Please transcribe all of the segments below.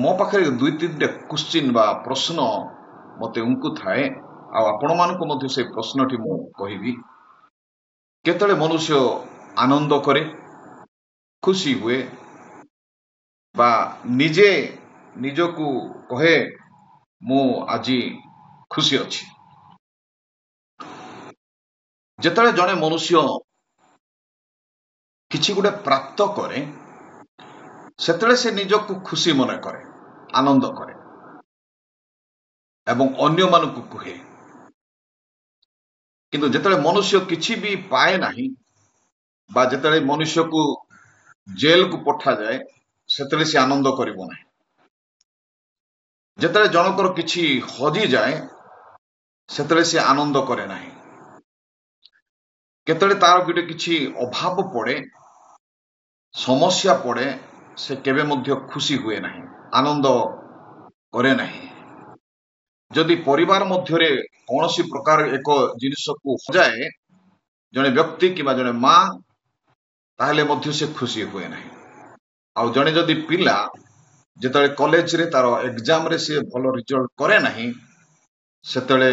ମୋ ପାଖରେ ଦୁଇ ତିନିଟା କ୍ୱେଶ୍ଚିନ୍ ବା ପ୍ରଶ୍ନ ମତେ ଉଙ୍କୁ ଥାଏ ଆଉ ଆପଣମାନଙ୍କୁ ମଧ୍ୟ ସେ ପ୍ରଶ୍ନଟି ମୁଁ କହିବି। କେତେବେଳେ ମନୁଷ୍ୟ ଆନନ୍ଦ କରେ, ଖୁସି ହୁଏ ବା ନିଜେ ନିଜକୁ କହେ ମୁଁ ଆଜି ଖୁସି ଅଛି। ଯେତେବେଳେ ଜଣେ ମନୁଷ୍ୟ କିଛି ଗୋଟେ ପ୍ରାପ୍ତ କରେ ସେତେବେଳେ ସେ ନିଜକୁ ଖୁସି ମନେ କରେ, ଆନନ୍ଦ କରେ ଏବଂ ଅନ୍ୟମାନଙ୍କୁ କୁହେ। କିନ୍ତୁ ଯେତେବେଳେ ମନୁଷ୍ୟ କିଛି ବି ପାଏ ନାହିଁ ବା ଯେତେବେଳେ ମନୁଷ୍ୟକୁ ଜେଲକୁ ପଠାଯାଏ ସେତେବେଳେ ସେ ଆନନ୍ଦ କରିବ ନାହିଁ। ଯେତେବେଳେ ଜଣଙ୍କର କିଛି ହଜିଯାଏ ସେତେବେଳେ ସେ ଆନନ୍ଦ କରେ ନାହିଁ। କେତେବେଳେ ତାର ଗୋଟେ କିଛି ଅଭାବ ପଡ଼େ, ସମସ୍ୟା ପଡ଼େ, ସେ କେବେ ମଧ୍ୟ ଖୁସି ହୁଏ ନାହିଁ, ଆନନ୍ଦ କରେ ନାହିଁ। ଯଦି ପରିବାର ମଧ୍ୟରେ କୌଣସି ପ୍ରକାର ଏକ ଜିନିଷକୁ ହଜାଏ ଜଣେ ବ୍ୟକ୍ତି କିମ୍ବା ଜଣେ ମା, ତାହେଲେ ମଧ୍ୟ ସେ ଖୁସି ହୁଏ ନାହିଁ। ଆଉ ଜଣେ ଯଦି ପିଲା ଯେତେବେଳେ କଲେଜରେ ତାର ଏକ୍ଜାମରେ ସେ ଭଲ ରେଜଲ୍ଟ କରେ ନାହିଁ ସେତେବେଳେ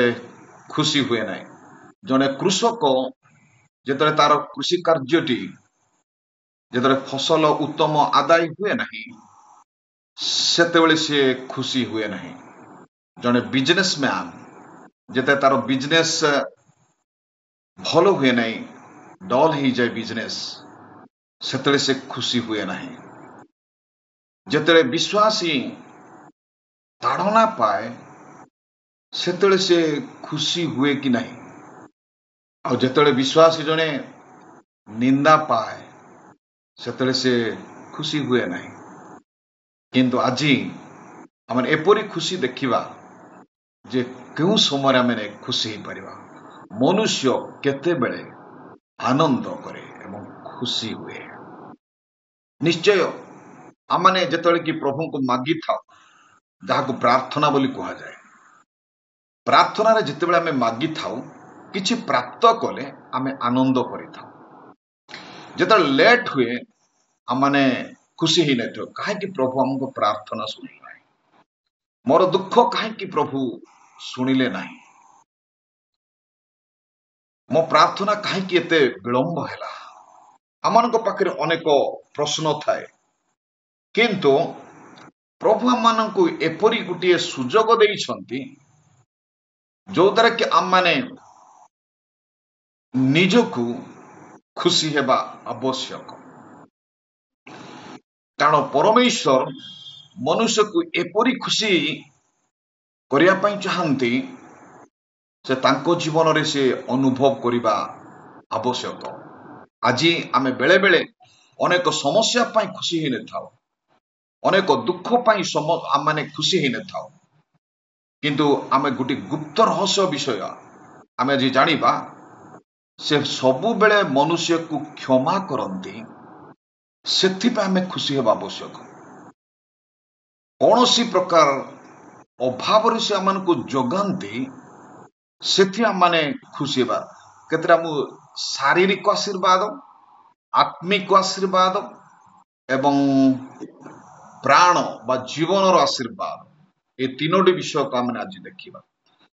ଖୁସି ହୁଏ ନାହିଁ। ଜଣେ କୃଷକ ଯେତେବେଳେ ତାର କୃଷି କାର୍ଯ୍ୟଟି ଯେତେବେଳେ ଫସଲ ଉତ୍ତମ ଆଦାୟ ହୁଏ ନାହିଁ ସେତେବେଳେ ସେ ଖୁସି ହୁଏ ନାହିଁ। ଜଣେ ବିଜନେସମ୍ୟାନ ଯେତେବେଳେ ତାର ବିଜନେସ୍ ଭଲ ହୁଏ ନାହିଁ, ଡଲ୍ ହେଇଯାଏ ବିଜନେସ୍, ସେତେବେଳେ ସେ ଖୁସି ହୁଏ ନାହିଁ। ଯେତେବେଳେ ବିଶ୍ୱାସୀ ତାଡ଼ନା ପାଏ ସେତେବେଳେ ସେ ଖୁସି ହୁଏ କି ନାହିଁ। ଆଉ ଯେତେବେଳେ ବିଶ୍ୱାସୀ ଜଣେ ନିନ୍ଦା ପାଏ ସେତେବେଳେ ସେ ଖୁସି ହୁଏ ନାହିଁ। କିନ୍ତୁ ଆଜି ଆମେ ଏପରି ଖୁସି ଦେଖିବା ଯେ କେଉଁ ସମୟରେ ଆମେ ଖୁସି ହେଇପାରିବା। ମନୁଷ୍ୟ କେତେବେଳେ ଆନନ୍ଦ କରେ ଏବଂ ଖୁସି ହୁଏ। ନିଶ୍ଚୟ ଆମେ ଯେତେବେଳେ କି ପ୍ରଭୁଙ୍କୁ ମାଗିଥାଉ, ଯାହାକୁ ପ୍ରାର୍ଥନା ବୋଲି କୁହାଯାଏ, ପ୍ରାର୍ଥନାରେ ଯେତେବେଳେ ଆମେ ମାଗିଥାଉ କିଛି ପ୍ରାପ୍ତ କଲେ ଆମେ ଆନନ୍ଦ କରିଥାଉ। ଯେତେବେଳେ ଲେଟ୍ ହୁଏ ଆମେ ଖୁସି ହେଇନଥାଉ, କାହିଁକି ପ୍ରଭୁ ଆମକୁ ପ୍ରାର୍ଥନା ଶୁଣିଲେ ନାହିଁ, ମୋର ଦୁଃଖ କାହିଁକି ପ୍ରଭୁ ଶୁଣିଲେ ନାହିଁ, ମୋ ପ୍ରାର୍ଥନା କାହିଁକି ଏତେ ବିଳମ୍ବ ହେଲା। ଆମମାନଙ୍କ ପାଖରେ ଅନେକ ପ୍ରଶ୍ନ ଥାଏ, କିନ୍ତୁ ପ୍ରଭୁ ଆମମାନଙ୍କୁ ଏପରି ଗୋଟିଏ ସୁଯୋଗ ଦେଇଛନ୍ତି ଯୋଉଦ୍ୱାରା କି ଆମମାନେ ନିଜକୁ ଖୁସି ହେବା ଆବଶ୍ୟକ। କାରଣ ପରମେଶ୍ୱର ମନୁଷ୍ୟକୁ ଏପରି ଖୁସି କରିବା ପାଇଁ ଚାହାନ୍ତି ସେ ତାଙ୍କ ଜୀବନରେ ସେ ଅନୁଭବ କରିବା ଆବଶ୍ୟକ। ଆଜି ଆମେ ବେଳେ ବେଳେ ଅନେକ ସମସ୍ୟା ପାଇଁ ଖୁସି ହେଇନଥାଉ, ଅନେକ ଦୁଃଖ ପାଇଁ ଆମେ ଖୁସି ହେଇନଥାଉ, କିନ୍ତୁ ଆମେ ଗୋଟେ ଗୁପ୍ତ ରହସ୍ୟ ବିଷୟ ଆମେ ଆଜି ଜାଣିବା, ସେ ସବୁବେଳେ ମନୁଷ୍ୟକୁ କ୍ଷମା କରନ୍ତି, ସେଥିପାଇଁ ଆମେ ଖୁସି ହେବା ଆବଶ୍ୟକ। କୌଣସି ପ୍ରକାର ଅଭାବରେ ସେ ଆମମାନଙ୍କୁ ଯୋଗାନ୍ତି, ସେଥି ଆମେ ଖୁସି ହେବା। କେତେଟା ଶାରୀରିକ ଆଶୀର୍ବାଦ, ଆତ୍ମିକ ଆଶୀର୍ବାଦ ଏବଂ ପ୍ରାଣ ବା ଜୀବନର ଆଶୀର୍ବାଦ, ଏ ତିନୋଟି ବିଷୟକୁ ଆମେ ଆଜି ଦେଖିବା।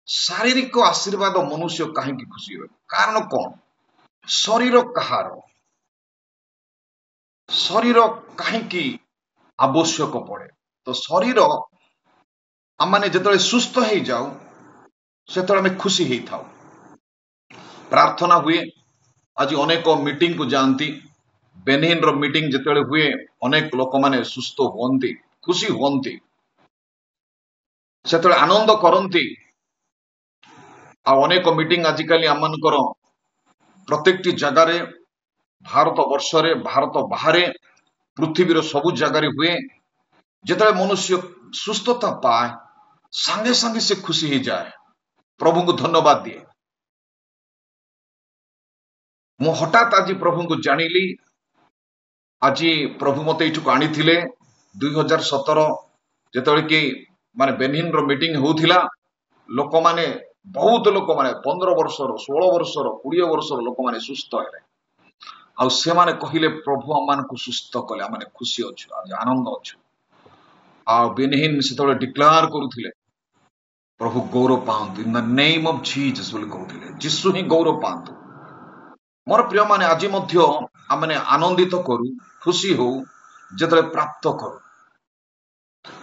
ଶାରୀରିକ ଆଶୀର୍ବାଦ ମନୁଷ୍ୟ କାହିଁକି ଖୁସି ହୁଏ? କାରଣ କଣ? ଶରୀର କାହାର? ଶରୀର କାହିଁକି ଆବଶ୍ୟକ ପଡେ? ତ ଶରୀର ଆମେ ଯେତେବେଳେ ସୁସ୍ଥ ହେଇଯାଉ ସେତେବେଳେ ଆମେ ଖୁସି ହେଇଥାଉ। ପ୍ରାର୍ଥନା ହୁଏ, ଆଜି ଅନେକ ମିଟିଂକୁ ଯାଆନ୍ତି, ବେନିହିନର ମିଟିଂ ଯେତେବେଳେ ହୁଏ ଅନେକ ଲୋକମାନେ ସୁସ୍ଥ ହୁଅନ୍ତି, ଖୁସି ହୁଅନ୍ତି, ସେତେବେଳେ ଆନନ୍ଦ କରନ୍ତି। ଆଉ ଅନେକ ମିଟିଂ ଆଜିକାଲି ଆମମାନଙ୍କର ପ୍ରତ୍ୟେକଟି ଜାଗାରେ, ଭାରତ ବର୍ଷରେ, ଭାରତ ବାହାରେ, ପୃଥିବୀର ସବୁ ଜାଗାରେ ହୁଏ। ଯେତେବେଳେ ମନୁଷ୍ୟ ସୁସ୍ଥତା ପାଏ ସାଙ୍ଗେ ସାଙ୍ଗେ ସେ ଖୁସି ହେଇଯାଏ, ପ୍ରଭୁଙ୍କୁ ଧନ୍ୟବାଦ ଦିଏ। ମୁଁ ହଠାତ୍ ଆଜି ପ୍ରଭୁଙ୍କୁ ଜାଣିଲି, ଆଜି ପ୍ରଭୁ ମତେ ଏଇଠିକୁ ଆଣିଥିଲେ 2017 ଯେତେବେଳେ କି ବେନିହିନର ମିଟିଂ ହଉଥିଲା। ଲୋକମାନେ, ବହୁତ ଲୋକମାନେ 15 ବର୍ଷର, 16 ବର୍ଷର, 20 ବର୍ଷର ଲୋକମାନେ ସୁସ୍ଥ ହେଲେ। ଆଉ ସେମାନେ କହିଲେ ପ୍ରଭୁ ଆମମାନଙ୍କୁ ସୁସ୍ଥ କଲେ, ଆମେ ଖୁସି ଅଛୁ, ଆଜି ଆନନ୍ଦ ଅଛୁ। ଆଉ ବେନିହିନ ସେତେବେଳେ ଡିକ୍ଲାର କରୁଥିଲେ ପ୍ରଭୁ ଗୌରବ ପାଆନ୍ତୁ, in the name of Jesus ବୋଲି କହୁଥିଲେ, ଯୀଶୁ ହିଁ ଗୌରବ ପାଆନ୍ତୁ। ମୋର ପ୍ରିୟମାନେ, ଆଜି ମଧ୍ୟ ଆମେ ଆନନ୍ଦିତ କରୁ, ଖୁସି ହଉ ଯେତେବେଳେ ପ୍ରାପ୍ତ କରୁ,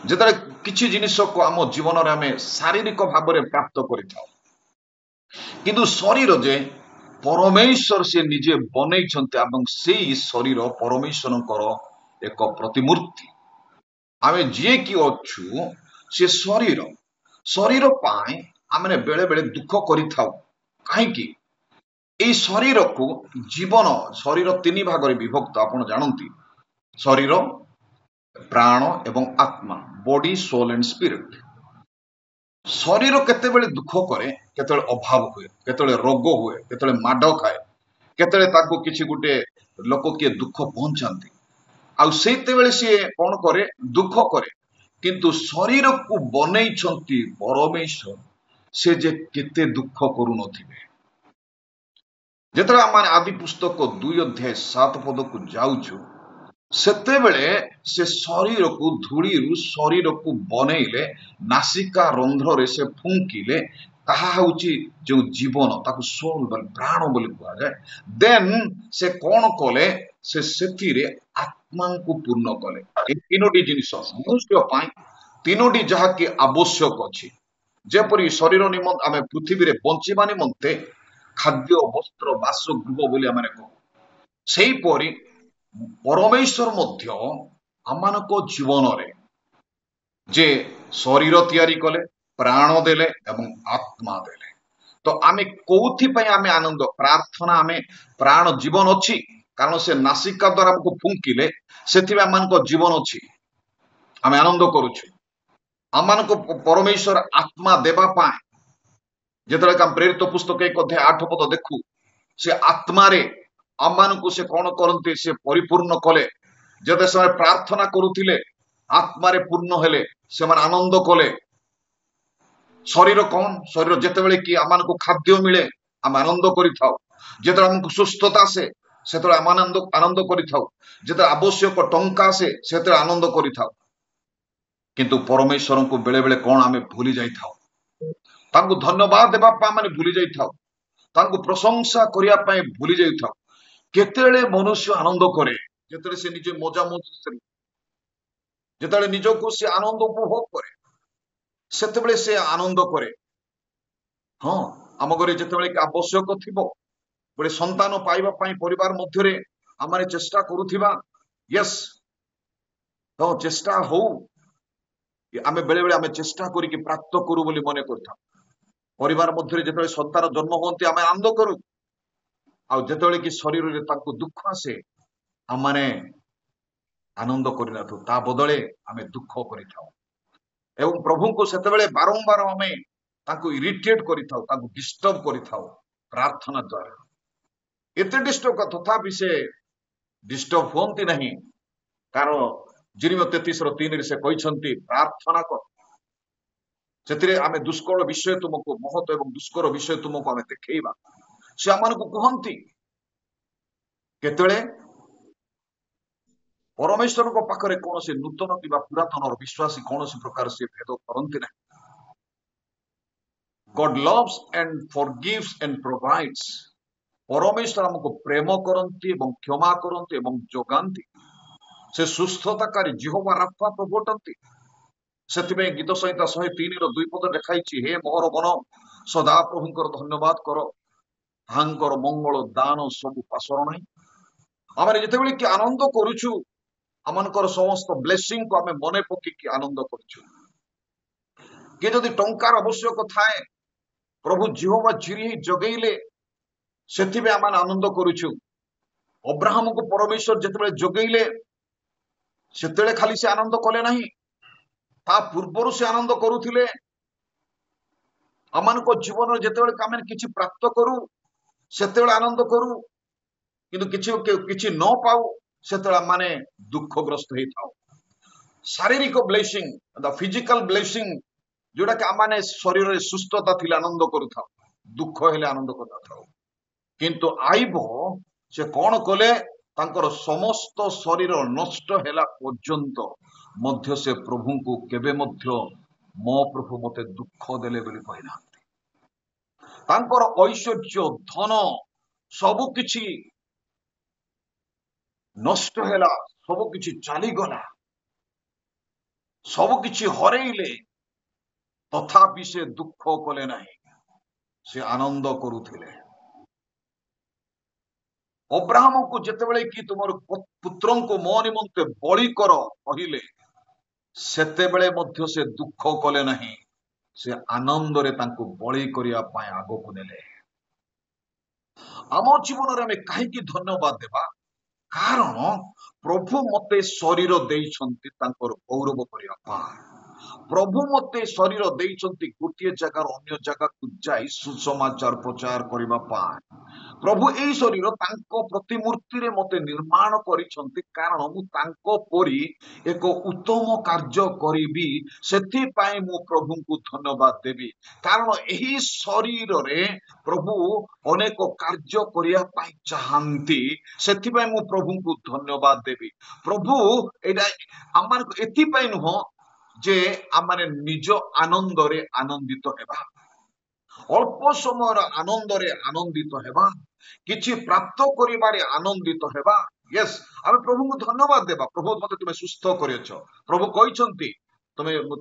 ଯେତେବେଳେ କିଛି ଜିନିଷକୁ ଆମ ଜୀବନରେ ଆମେ ଶାରୀରିକ ଭାବରେ ପ୍ରାପ୍ତ କରିଥାଉ। କିନ୍ତୁ ଶରୀର ଯେ ପରମେଶ୍ୱର ସେ ନିଜେ ବନେଇଛନ୍ତି ଏବଂ ସେଇ ଶରୀର ପରମେଶ୍ୱରଙ୍କର ଏକ ପ୍ରତିମୂର୍ତ୍ତି। ଆମେ ଯିଏ କି ଅଛୁ ସେ ଶରୀର ପାଇଁ ଆମେ ବେଳେ ବେଳେ ଦୁଃଖ କରିଥାଉ। କାହିଁକି? ଏଇ ଶରୀରକୁ ଶରୀର 3 ଭାଗରେ ବିଭକ୍ତ, ଆପଣ ଜାଣନ୍ତି। ଶରୀର, ପ୍ରାଣ ଏବଂ ଆତ୍ମା, ବଡି, ସୋଲ ଆଣ୍ଡ ସ୍ପିରିଟ। ଶରୀର କେତେବେଳେ ଦୁଃଖ କରେ, କେତେବେଳେ ଅଭାବ ହୁଏ, କେତେବେଳେ ରୋଗ ହୁଏ, କେତେବେଳେ ମାଡ ଖାଏ, କେତେବେଳେ ତାକୁ କିଛି ଗୋଟେ ଲୋକ କିଏ ଦୁଃଖ ପହଞ୍ଚାନ୍ତି, ଆଉ ସେତେବେଳେ ସିଏ କଣ କରେ? ଦୁଃଖ କରେ। କିନ୍ତୁ ଶରୀରକୁ ବନେଇଛନ୍ତି ପରମେଶ୍ୱର, ସେ ଯେ କେତେ ଦୁଃଖ କରୁନଥିବେ। ଯେତେବେଳେ ଆମେ ଆଦି ପୁସ୍ତକ 2:7 ଯାଉଛୁ, ସେତେବେଳେ ସେ ଶରୀରକୁ ଧୂଳିରୁ ଶରୀରକୁ ବନେଇଲେ, ନାସିକା ରନ୍ଧ୍ରରେ ସେ ଫୁଙ୍କିଲେ, ତାହା ହଉଛି ଯୋଉ ଜୀବନ, ତାକୁ ସୋଲ ବୋଲି, ପ୍ରାଣ ବୋଲି କୁହାଯାଏ। ଦେନ୍ ସେ କଣ କଲେ? ସେ ସେଥିରେ ଆତ୍ମାଙ୍କୁ ପୂର୍ଣ୍ଣ କଲେ। ଏ 3ଟି ଜିନିଷ ମନୁଷ୍ୟ ପାଇଁ, 3ଟି ଯାହାକି ଆବଶ୍ୟକ ଅଛି। ଯେପରି ଶରୀର ନିମନ୍ତେ ଆମେ ପୃଥିବୀରେ ବଞ୍ଚିବା ନିମନ୍ତେ ଖାଦ୍ୟ, ବସ୍ତ୍ର, ବାସଗୃହ ବୋଲି ଆମେ କହୁ, ସେହିପରି ପରମେଶ୍ୱର ମଧ୍ୟ ଆମମାନଙ୍କ ଜୀବନରେ ଯେ ଶରୀର ତିଆରି କଲେ, ପ୍ରାଣ ଦେଲେ ଏବଂ ଆତ୍ମା ଦେଲେ। ତ ଆମେ କୋଉଥିପାଇଁ ଆମେ ଆନନ୍ଦ? ପ୍ରାର୍ଥନା, ଆମେ ପ୍ରାଣ ଜୀବନ ଅଛି କାରଣ ସେ ନାସିକା ଦ୍ୱାରା ଆମକୁ ଫୁଙ୍କିଲେ, ସେଥିପାଇଁ ଆମମାନଙ୍କ ଜୀବନ ଅଛି, ଆମେ ଆନନ୍ଦ କରୁଛୁ। ଆମମାନଙ୍କୁ ପରମେଶ୍ୱର ଆତ୍ମା ଦେବା ପାଇଁ, ଯେତେବେଳେ ଆମେ ପ୍ରେରିତ ପୁସ୍ତକ 1:8 ଦେଖୁ, ସେ ଆତ୍ମାରେ ଆମମାନଙ୍କୁ ସେ କଣ କରନ୍ତି? ସେ ପରିପୂର୍ଣ୍ଣ କଲେ। ଯେତେବେଳେ ସେମାନେ ପ୍ରାର୍ଥନା କରୁଥିଲେ, ଆତ୍ମାରେ ପୂର୍ଣ୍ଣ ହେଲେ, ସେମାନେ ଆନନ୍ଦ କଲେ। ଶରୀର କଣ? ଶରୀର ଯେତେବେଳେ କି ଆମମାନଙ୍କୁ ଖାଦ୍ୟ ମିଳେ, ଆମେ ଆନନ୍ଦ କରିଥାଉ। ଯେତେବେଳେ ଆମକୁ ସୁସ୍ଥତା ଆସେ, ସେତେବେଳେ ଆମେ ଆନନ୍ଦ କରିଥାଉ। ଯେତେବେଳେ ଆବଶ୍ୟକ ଟଙ୍କା ଆସେ, ସେତେବେଳେ ଆନନ୍ଦ କରିଥାଉ। କିନ୍ତୁ ପରମେଶ୍ୱରଙ୍କୁ ବେଳେ ବେଳେ କଣ? ଆମେ ଭୁଲି ଯାଇଥାଉ। ତାଙ୍କୁ ଧନ୍ୟବାଦ ଦେବା ପାଇଁ ଆମେ ଭୁଲି ଯାଇଥାଉ। ତାଙ୍କୁ ପ୍ରଶଂସା କରିବା ପାଇଁ ଭୁଲି ଯାଇଥାଉ। କେତେବେଳେ ମନୁଷ୍ୟ ଆନନ୍ଦ କରେ? ଯେତେବେଳେ ସେ ନିଜେ ମଜାମସ୍ତି, ଯେତେବେଳେ ନିଜକୁ ସେ ଆନନ୍ଦ ଉପଭୋଗ କରେ, ସେତେବେଳେ ସେ ଆନନ୍ଦ କରେ। ହଁ, ଆମ ଘରେ ଯେତେବେଳେ ଆବଶ୍ୟକ ଥିବ, ଗୋଟେ ସନ୍ତାନ ପାଇବା ପାଇଁ ପରିବାର ମଧ୍ୟରେ ଆମେ ଚେଷ୍ଟା କରୁଥିବା, ୟେସ୍, ତ ଚେଷ୍ଟା ହଉ, ଆମେ ବେଳେ ବେଳେ ଆମେ ଚେଷ୍ଟା କରିକି ପ୍ରାପ୍ତ କରୁ ବୋଲି ମନେ କରିଥାଉ। ପରିବାର ମଧ୍ୟରେ ଯେତେବେଳେ ସନ୍ତାନ ଜନ୍ମ ହୁଅନ୍ତି, ଆମେ ଆନନ୍ଦ କରୁ। ଆଉ ଯେତେବେଳେ କି ଶରୀରରେ ତାଙ୍କୁ ଦୁଃଖ ଆସେ, ଆମେ ଆନନ୍ଦ କରିନଥାଉ, ତା ବଦଳେ ଆମେ ଦୁଃଖ କରିଥାଉ। ଏବଂ ପ୍ରଭୁଙ୍କୁ ସେତେବେଳେ ବାରମ୍ବାର ଆମେ ତାଙ୍କୁ ଇରିଟେଟ କରିଥାଉ, ତାଙ୍କୁ ଡିଷ୍ଟର୍ବ କରିଥାଉ ପ୍ରାର୍ଥନା ଦ୍ୱାରା। ଏତେ ଡିଷ୍ଟର୍ବ, ତଥାପି ସେ ଡିଷ୍ଟର୍ବ ହୁଅନ୍ତି ନାହିଁ, କାରଣ Jeremiah 33:3 ସେ କହିଛନ୍ତି, ପ୍ରାର୍ଥନା କର, ସେଥିରେ ଆମେ ଦୁଷ୍କର ବିଷୟ ତୁମକୁ, ମହତ ଏବଂ ଦୁଷ୍କର ବିଷୟ ତୁମକୁ ଆମେ ଦେଖେଇବା। ସେ ଆମମାନଙ୍କୁ କୁହନ୍ତି। କେତେବେଳେ? ପରମେଶ୍ୱରଙ୍କ ପାଖରେ କୌଣସି ନୂତନ କିମ୍ବା ପୁରାତନର ବିଶ୍ୱାସୀ କୌଣସି ପ୍ରକାର ସେ ଭେଦ କରନ୍ତି ନାହିଁ। God loves and forgives and provides. ପରମେଶ୍ୱର ଆମକୁ ପ୍ରେମ କରନ୍ତି ଏବଂ କ୍ଷମା କରନ୍ତି ଏବଂ ଯୋଗାନ୍ତି। ସେ ସୁସ୍ଥତାକାରୀ ଯେହୋବା ରାଫା ପ୍ରବର୍ତ୍ତନ୍ତି। ସେଥିପାଇଁ ଗୀତ ସଂହିତା 103:2 ଲେଖାଇଛି, ହେ ମୋହର ମନ ସଦା ପ୍ରଭୁଙ୍କର ଧନ୍ୟବାଦ କର, ତାହାଙ୍କର ମଙ୍ଗଳ ଦାନ ସବୁ ପାଶର ନାହିଁ। ଆମେ ଯେତେବେଳେ କି ଆନନ୍ଦ କରୁଛୁ, ଆମଙ୍କର ସମସ୍ତ ବ୍ଲେସିଂକୁ ଆମେ ମନେ ପକେଇକି ଆନନ୍ଦ କରୁଛୁ। କିଏ ଯଦି ଟଙ୍କାର ଆବଶ୍ୟକ ଥାଏ, ପ୍ରଭୁ ଯେହୋବା ଜିରି ଯୋଗେଇଲେ, ସେଥିପାଇଁ ଆମେ ଆନନ୍ଦ କରୁଛୁ। ଅବ୍ରାହମକୁ ପରମେଶ୍ୱର ଯେତେବେଳେ ଯୋଗେଇଲେ, ସେତେବେଳେ ଖାଲି ସେ ଆନନ୍ଦ କଲେ ନାହିଁ, ତା ପୂର୍ବରୁ ସେ ଆନନ୍ଦ କରୁଥିଲେ। ଆମମାନଙ୍କ ଜୀବନରେ ଯେତେବେଳେ ଆମେ କିଛି ପ୍ରାପ୍ତ କରୁ, ସେତେବେଳେ ଆନନ୍ଦ କରୁ, କିନ୍ତୁ କିଛି ନ ପାଉ, ସେତେବେଳେ ଆମେ ଦୁଃଖଗ୍ରସ୍ତ ହେଇଥାଉ। ଶାରୀରିକ ବ୍ଲେସିଂ, ଫିଜିକାଲ ବ୍ଲେସିଂ, ଯୋଉଟା କି ଆମେ ଶରୀରରେ ସୁସ୍ଥତା ଥିଲେ ଆନନ୍ଦ କରୁଥାଉ, ଦୁଃଖ ହେଲେ ଆନନ୍ଦ କରିନଥାଉ। କିନ୍ତୁ ଆଇବ ସେ କଣ କଲେ? ତାଙ୍କର ସମସ୍ତ ଶରୀର ନଷ୍ଟ ହେଲା ପର୍ଯ୍ୟନ୍ତ ମଧ୍ୟ ସେ ପ୍ରଭୁଙ୍କୁ କେବେ ମଧ୍ୟ ମୋ ପ୍ରଭୁ ମତେ ଦୁଃଖ ଦେଲେ ବୋଲି କହିନାହାନ୍ତି। ତାଙ୍କର ଐଶ୍ୱର୍ଯ୍ୟ ଧନ ସବୁ କିଛି ନଷ୍ଟ ହେଲା, ସବୁ କିଛି ଚାଲିଗଲା, ସବୁ କିଛି ହରେଇଲେ, ତଥାପି ସେ ଦୁଃଖ କଲେ ନାହିଁ, ସେ ଆନନ୍ଦ କରୁଥିଲେ। ଅବ୍ରାହମକୁ ଯେତେବେଳେ କି ତୁମର ପୁତ୍ରଙ୍କୁ ମୋ ନିମନ୍ତେ ବଳି କର କହିଲେ, ସେତେବେଳେ ମଧ୍ୟ ସେ ଦୁଃଖ କଲେ ନାହିଁ, ସେ ଆନନ୍ଦରେ ତାଙ୍କୁ ବଳି କରିବା ପାଇଁ ଆଗକୁ ନେଲେ। ଆମ ଜୀବନରେ ଆମେ କାହିଁକି ଧନ୍ୟବାଦ ଦେବା? କାରଣ ପ୍ରଭୁ ମତେ ଶରୀର ଦେଇଛନ୍ତି ତାଙ୍କର ଗୌରବ କରିବା ପାଇଁ। ପ୍ରଭୁ ମତେ ଶରୀର ଦେଇଛନ୍ତି ଗୋଟିଏ ଜାଗାରୁ ଅନ୍ୟ ଜାଗାକୁ ଯାଇ ସୁସମାଚାର ପ୍ରଚାର କରିବା ପାଇଁ। ପ୍ରଭୁ ଏଇ ଶରୀର ତାଙ୍କ ପ୍ରତିମୂର୍ତ୍ତିରେ ମତେ ନିର୍ମାଣ କରିଛନ୍ତି, କାରଣ ମୁଁ ତାଙ୍କ ପରି ଏକ ଉତ୍ତମ କାର୍ଯ୍ୟ କରିବି। ସେଥିପାଇଁ ମୁଁ ପ୍ରଭୁଙ୍କୁ ଧନ୍ୟବାଦ ଦେବି, କାରଣ ଏହି ଶରୀରରେ ପ୍ରଭୁ ଅନେକ କାର୍ଯ୍ୟ କରିବା ପାଇଁ ଚାହାନ୍ତି। ସେଥିପାଇଁ ମୁଁ ପ୍ରଭୁଙ୍କୁ ଧନ୍ୟବାଦ ଦେବି। ପ୍ରଭୁ ଏଇଟା ଆମମାନଙ୍କୁ ଏଥିପାଇଁ ନୁହଁ ଯେ ଆମେ ନିଜ ଆନନ୍ଦରେ ଆନନ୍ଦିତ ହେବା, ଅଳ୍ପ ସମୟର ଆନନ୍ଦରେ ଆନନ୍ଦିତ ହେବା, କିଛି ପ୍ରାପ୍ତ କରିବାରେ ଆନନ୍ଦିତ ହେବା। ୟେସ୍, ଆମେ ପ୍ରଭୁଙ୍କୁ ଧନ୍ୟବାଦ ଦେବା। ପ୍ରଭୁ ମତେ ତୁମେ ସୁସ୍ଥ କରିଅଛ। ପ୍ରଭୁ କହିଛନ୍ତି ମୁଁ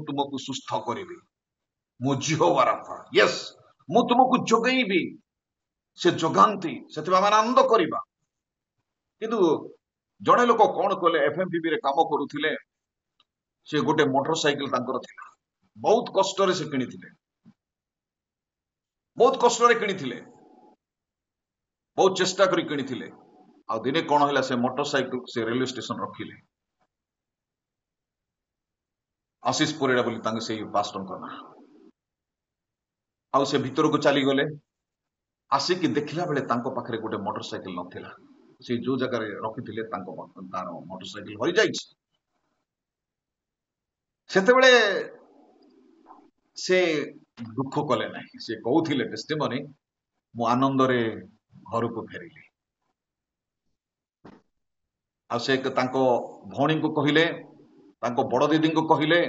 ତୁମକୁ ସୁସ୍ଥ କରିବି, ମୁଁ ଜିହୋବା ରାଫା। ୟେସ୍, ମୁଁ ତୁମକୁ ଯୋଗେଇବି, ସେ ଯୋଗାନ୍ତି। ସେଥିପାଇଁ ଆମେ ଆନନ୍ଦ କରିବା। କିନ୍ତୁ ଜଣେ ଲୋକ କଣ କଲେ, FMPB ରେ କାମ କରୁଥିଲେ, ସେ ଗୋଟେ ମୋଟର ସାଇକେଲ ତାଙ୍କର ଥିଲା, ବହୁତ କଷ୍ଟରେ ସେ କିଣିଥିଲେ, ବହୁତ କଷ୍ଟରେ କିଣିଥିଲେ, ବହୁତ ଚେଷ୍ଟା କରି କିଣିଥିଲେ। ଆଉ ଦିନେ କଣ ହେଲା, ସେ ମୋଟର ସାଇକେଲ ସେ ରେଲୱେ ଷ୍ଟେସନ ରଖିଲେ। ଆଶିଷ ପରିଡ଼ା ବୋଲି ତାଙ୍କ ସେଇ ପାଷ୍ଟରଙ୍କ ନାଁ। ଆଉ ସେ ଭିତରକୁ ଚାଲିଗଲେ। ଆସିକି ଦେଖିଲା ବେଳେ ତାଙ୍କ ପାଖରେ ଗୋଟେ ମୋଟର ସାଇକେଲ ନଥିଲା। ସେ ଯୋଉ ଜାଗାରେ ରଖିଥିଲେ ତାର ମୋଟର ସାଇକେଲ ହରିଯାଇଛି। ସେତେବେଳେ ସେ ଦୁଃଖ କଲେ ନାହିଁ। ସେ କହୁଥିଲେ ଟେଷ୍ଟିମନି, ମୁଁ ଆନନ୍ଦରେ ଘରକୁ ଫେରିଲି। ଆଉ ସେ ତାଙ୍କ ଭଉଣୀଙ୍କୁ କହିଲେ, ତାଙ୍କ ବଡ ଦିଦିଙ୍କୁ କହିଲେ,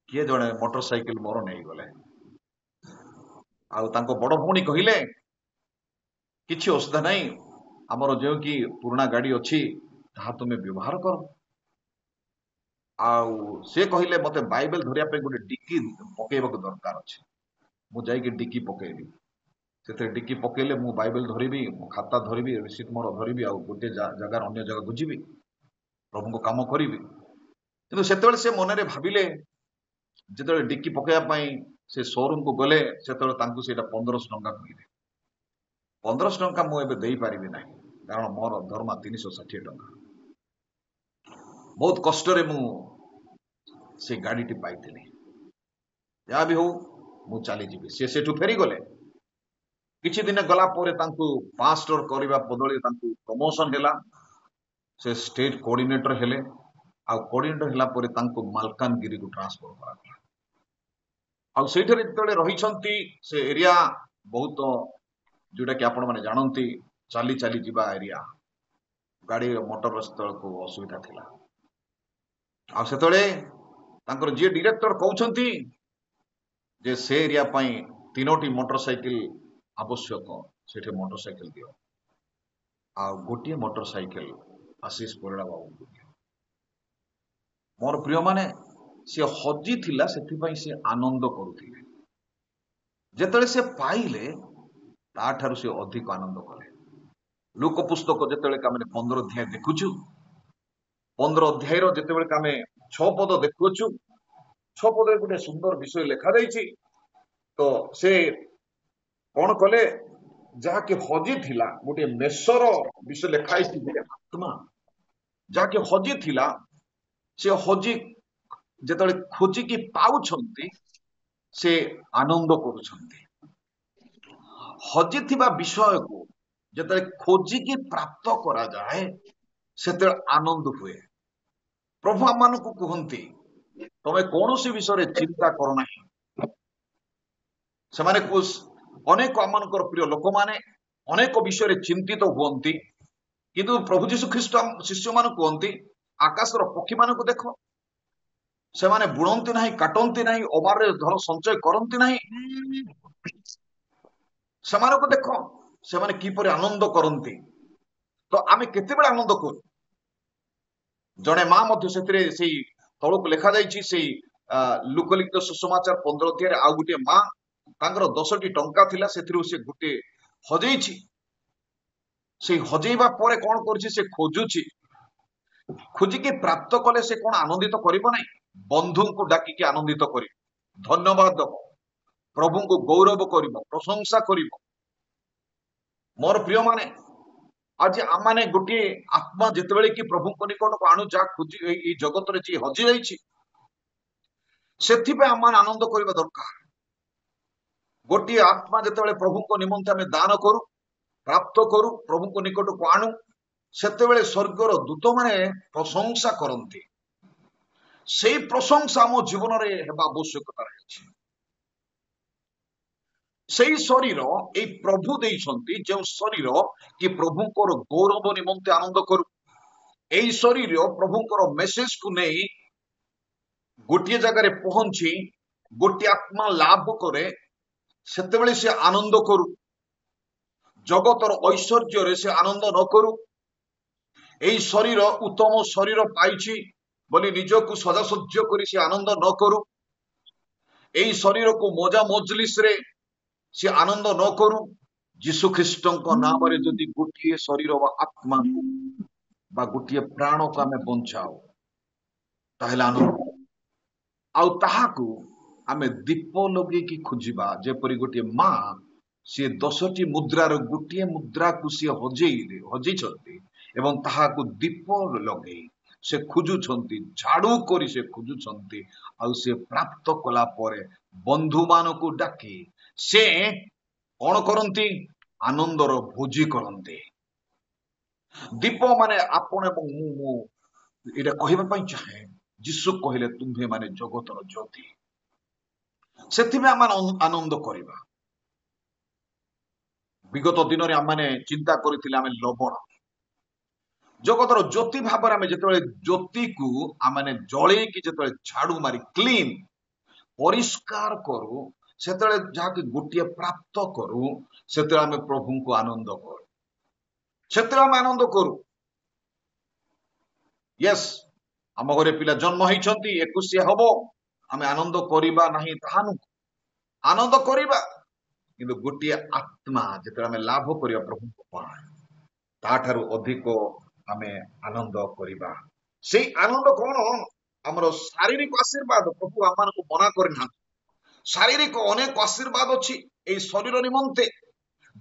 କିଏ ଜଣେ ମୋଟର ସାଇକେଲ ମୋର ନେଇଗଲେ। ଆଉ ତାଙ୍କ ବଡ ଭଉଣୀ କହିଲେ, କିଛି ଅସୁବିଧା ନାହିଁ, ଆମର ଯେଉଁ କି ପୁରୁଣା ଗାଡି ଅଛି ତାହା ତୁମେ ବ୍ୟବହାର କର। ଆଉ ସେ କହିଲେ, ମତେ ବାଇବେଲ ଧରିବା ପାଇଁ ଗୋଟେ ଡିକି ପକେଇବାକୁ ଦରକାର ଅଛି। ମୁଁ ଯାଇକି ଡିକି ପକେଇଲି। ସେଥିରେ ଡିକି ପକେଇଲେ ମୁଁ ବାଇବେଲ ଧରିବି, ମୋ ଖାତା ଧରିବି, ରିସିପ୍ଟ ମୋର ଧରିବି, ଆଉ ଗୋଟେ ଜାଗାର ଅନ୍ୟ ଜାଗାକୁ ଯିବି, ପ୍ରଭୁଙ୍କ କାମ କରିବି। କିନ୍ତୁ ସେତେବେଳେ ସେ ମନରେ ଭାବିଲେ, ଯେତେବେଳେ ଡିକି ପକେଇବା ପାଇଁ ସେ ସୋରୁମକୁ ଗଲେ, ସେତେବେଳେ ତାଙ୍କୁ ସେଇଟା 1500 ଟଙ୍କା କହିଲେ। 1500 ଟଙ୍କା ମୁଁ ଏବେ ଦେଇପାରିବି ନାହିଁ, କାରଣ ମୋର ଦରମା 360 ଟଙ୍କା। ବହୁତ କଷ୍ଟରେ ମୁଁ ସେ ଗାଡିଟି ପାଇଥିଲି। ଯାହା ବି ହଉ, ମୁଁ ଚାଲିଯିବି। ସେ ସେଠୁ ଫେରିଗଲେ। କିଛି ଦିନ ଗଲା ପରେ ତାଙ୍କୁ ପାଷ୍ଟର କରିବା ବଦଳରେ ତାଙ୍କୁ ପ୍ରମୋସନ ହେଲା। ସେ ଷ୍ଟେଟ କୋଅର୍ଡିନେଟର ହେଲେ। ଆଉ କୋଅର୍ଡିନେଟର ହେଲା ପରେ ତାଙ୍କୁ ମାଲକାନଗିରିକୁ ଟ୍ରାନ୍ସଫର କରାଗଲା। ଆଉ ସେଇଠାରେ ଯେତେବେଳେ ରହିଛନ୍ତି, ସେ ଏରିଆ ବହୁତ, ଯୋଉଟା କି ଆପଣ ମାନେ ଜାଣନ୍ତି, ଚାଲି ଚାଲି ଯିବା ଏରିଆ, ଗାଡି ମୋଟର ସେତେବେଳକୁ ଅସୁବିଧା ଥିଲା। ଆଉ ସେତେବେଳେ ତାଙ୍କର ଯିଏ ଡିରେକ୍ଟର କହୁଛନ୍ତି ଯେ ସେ ଏରିଆ ପାଇଁ 3ଟି ମୋଟର ସାଇକେଲ ଆବଶ୍ୟକ, ସେଠି ମୋଟର ସାଇକେଲ ଦିଅ। ଆଉ ଗୋଟିଏ ମୋଟର ସାଇକେଲ ଆଶିଷ ପରିଡ଼ା ବାବୁଙ୍କୁ ଦିଅ। ମୋର ପ୍ରିୟ ମାନେ, ସେ ହଜିଥିଲା, ସେଥିପାଇଁ ସେ ଆନନ୍ଦ କରୁଥିଲେ। ଯେତେବେଳେ ସେ ପାଇଲେ, ତାଠାରୁ ସେ ଅଧିକ ଆନନ୍ଦ କଲେ। ଲୁକ ପୁସ୍ତକ ଯେତେବେଳେ ଆମେ 15 ଅଧ୍ୟାୟ ଦେଖୁଛୁ, 15 ଅଧ୍ୟାୟର ଯେତେବେଳେ ଆମେ 6 ପଦ ଦେଖୁଛୁ, 6 ପଦରେ ଗୋଟେ ସୁନ୍ଦର ବିଷୟ ଲେଖାଯାଇଛି। ତ ସେ କଣ କଲେ, ଯାହାକି ହଜିଥିଲା, ଗୋଟେ ମେଷର ବିଷୟ ଲେଖା ହେଇଛି, ଆତ୍ମା ଯାହାକି ହଜିଥିଲା, ସେ ଯେତେବେଳେ ଖୋଜିକି ପାଉଛନ୍ତି, ସେ ଆନନ୍ଦ କରୁଛନ୍ତି। ହଜିଥିବା ବିଷୟକୁ ଯେତେବେଳେ ଖୋଜିକି ପ୍ରାପ୍ତ କରାଯାଏ, ସେତେବେଳେ ଆନନ୍ଦ ହୁଏ। ପ୍ରଭୁ ଆମମାନଙ୍କୁ କୁହନ୍ତି, ତମେ କୌଣସି ବିଷୟରେ ଚିନ୍ତା କର ନାହିଁ। ସେମାନେ ଅନେକ ଆମମାନଙ୍କର ପ୍ରିୟ ଲୋକମାନେ ଅନେକ ବିଷୟରେ ଚିନ୍ତିତ ହୁଅନ୍ତି, କିନ୍ତୁ ପ୍ରଭୁ ଯୀଶୁ ଖ୍ରୀଷ୍ଟ ଶିଷ୍ୟମାନଙ୍କୁ କୁହନ୍ତି, ଆକାଶର ପକ୍ଷୀ ମାନଙ୍କୁ ଦେଖ, ସେମାନେ ବୁଣନ୍ତି ନାହିଁ, କାଟନ୍ତି ନାହିଁ, ଅବାରରେ ଧନ ସଞ୍ଚୟ କରନ୍ତି ନାହିଁ। ସେମାନଙ୍କୁ ଦେଖ, ସେମାନେ କିପରି ଆନନ୍ଦ କରନ୍ତି। ତ ଆମେ କେତେବେଳେ ଆନନ୍ଦ କରୁ? ଜଣେ ମା ମଧ୍ୟ ସେଥିରେ ସେଇ ତଳକୁ ଲେଖାଯାଇଛି, ସେଇ ଲୁକଲିଖିତ ସୁସମାଚାର 15 ଅଧ୍ୟାୟରେ ଆଉ ଗୋଟିଏ ମା, ତାଙ୍କର 10ଟି ଟଙ୍କା ଥିଲା, ସେଥିରୁ ସେ ଗୋଟିଏ ହଜେଇଛି। ସେଇ ହଜେଇବା ପରେ କଣ କରୁଛି? ସେ ଖୋଜୁଛି, ଖୋଜିକି ପ୍ରାପ୍ତ କଲେ ସେ କଣ ଆନନ୍ଦିତ କରିବ ନାହିଁ? ବନ୍ଧୁଙ୍କୁ ଡାକିକି ଆନନ୍ଦିତ କରିବ, ଧନ୍ୟବାଦ ଦବ, ପ୍ରଭୁଙ୍କୁ ଗୌରବ କରିବ, ପ୍ରଶଂସା କରିବ। ମୋର ପ୍ରିୟମାନେ, ଆଜି ଆମମାନେ ଗୋଟିଏ ଆତ୍ମା ଯେତେବେଳେ କି ପ୍ରଭୁଙ୍କ ନିକଟକୁ ଆଣୁ, ଯାହା ଖୋଜି ଏଇ ଜଗତରେ ଯିଏ ହଜି ଯାଇଛି, ସେଥିପାଇଁ ଆମମାନେ ଆନନ୍ଦ କରିବା ଦରକାର। ଗୋଟିଏ ଆତ୍ମା ଯେତେବେଳେ ପ୍ରଭୁଙ୍କ ନିମନ୍ତେ ଆମେ ଦାନ କରୁ, ପ୍ରାପ୍ତ କରୁ, ପ୍ରଭୁଙ୍କ ନିକଟକୁ ଆଣୁ, ସେତେବେଳେ ସ୍ୱର୍ଗର ଦୂତମାନେ ପ୍ରଶଂସା କରନ୍ତି। ସେଇ ପ୍ରଶଂସା ଆମ ଜୀବନରେ ହେବା ଆବଶ୍ୟକତା ରହିଛି। ସେଇ ଶରୀର ଏଇ ପ୍ରଭୁ ଦେଇଛନ୍ତି, ଯେଉଁ ଶରୀର କି ପ୍ରଭୁଙ୍କର ଗୌରବ ନିମନ୍ତେ ଆନନ୍ଦ କରୁ। ଏଇ ଶରୀର ପ୍ରଭୁଙ୍କର ମେସେଜକୁ ନେଇ ଗୋଟିଏ ଜାଗାରେ ପହଞ୍ଚି ଗୋଟିଏ ଆତ୍ମା ଲାଭ କରେ, ସେତେବେଳେ ସେ ଆନନ୍ଦ କରୁ। ଜଗତର ଐଶ୍ୱର୍ଯ୍ୟରେ ସେ ଆନନ୍ଦ ନ କରୁ। ଏଇ ଶରୀର ଉତ୍ତମ ଶରୀର ପାଇଛି ବୋଲି ନିଜକୁ ସଜାସଜ୍ଜ କରି ସେ ଆନନ୍ଦ ନ କରୁ। ଏଇ ଶରୀରକୁ ମଜା ମଜଲିସରେ ସେ ଆନନ୍ଦ ନ କରୁ। ଯୀଶୁ ଖ୍ରୀଷ୍ଟଙ୍କ ନାମରେ ଯଦି ଗୋଟିଏ ଶରୀର ବା ଆତ୍ମାକୁ ବା ଗୋଟିଏ ପ୍ରାଣକୁ ଆମେ ବଞ୍ଚାଉ, ତାହେଲେ ଆନନ୍ଦ, ଆଉ ତାହାକୁ ଆମେ ଦୀପ ଲଗେଇକି ଖୋଜିବା। ଯେପରି ଗୋଟିଏ ମା, ସିଏ 10ଟି ମୁଦ୍ରାର ଗୋଟିଏ ମୁଦ୍ରାକୁ ସିଏ ହଜେଇଛନ୍ତି ଏବଂ ତାହାକୁ ଦୀପ ଲଗେଇ ସେ ଖୋଜୁଛନ୍ତି, ଝାଡୁ କରି ସେ ଖୋଜୁଛନ୍ତି, ଆଉ ସେ ପ୍ରାପ୍ତ କଲା ପରେ ବନ୍ଧୁମାନଙ୍କୁ ଡାକି ସେ କଣ କରନ୍ତି? ଆନନ୍ଦର ଭୋଜି କରନ୍ତି। ଦୀପ ମାନେ ଆପଣ ଏବଂ ମୁଁ ଏଇଟା କହିବା ପାଇଁ ଚାହେଁ, ଯୀଶୁ କହିଲେ ତୁମ୍ଭେ ମାନେ ଜଗତର ଜ୍ୟୋତି। ସେଥିପାଇଁ ଆମେ ଆନନ୍ଦ କରିବା। ବିଗତ ଦିନରେ ଆମେ ଚିନ୍ତା କରିଥିଲେ, ଆମେ ଲବଣ, ଜଗତର ଜ୍ୟୋତି ଭାବରେ ଆମେ ଯେତେବେଳେ ଜ୍ୟୋତିକୁ ଆମେ ଜଳେଇକି ଯେତେବେଳେ ଝାଡୁ ମାରି କ୍ଲିନ ପରିଷ୍କାର କରୁ, ସେତେବେଳେ ଯାହାକି ଗୋଟିଏ ପ୍ରାପ୍ତ କରୁ, ସେତେବେଳେ ଆମେ ପ୍ରଭୁଙ୍କୁ ଆନନ୍ଦ କରୁ। ସେତେବେଳେ ଆମେ ଆନନ୍ଦ କରୁ। ୟେସ୍, ଆମ ଘରେ ପିଲା ଜନ୍ମ ହେଇଛନ୍ତି, 21 ହବ, ଆମେ ଆନନ୍ଦ କରିବା ନାହିଁ ତାହା ନୁହଁ, ଆନନ୍ଦ କରିବା। କିନ୍ତୁ ଗୋଟିଏ ଆତ୍ମା ଯେତେବେଳେ ଆମେ ଲାଭ କରିବା ପ୍ରଭୁଙ୍କ ପାଇଁ, ତାଠାରୁ ଅଧିକ ଆମେ ଆନନ୍ଦ କରିବା। ସେଇ ଆନନ୍ଦ କଣ? ଆମର ଶାରୀରିକ ଆଶୀର୍ବାଦ ପ୍ରଭୁ ଆମମାନଙ୍କୁ ମନା କରିନାହାନ୍ତି। ଶାରୀରିକ ଅନେକ ଆଶୀର୍ବାଦ ଅଛି ଏଇ ଶରୀର ନିମନ୍ତେ।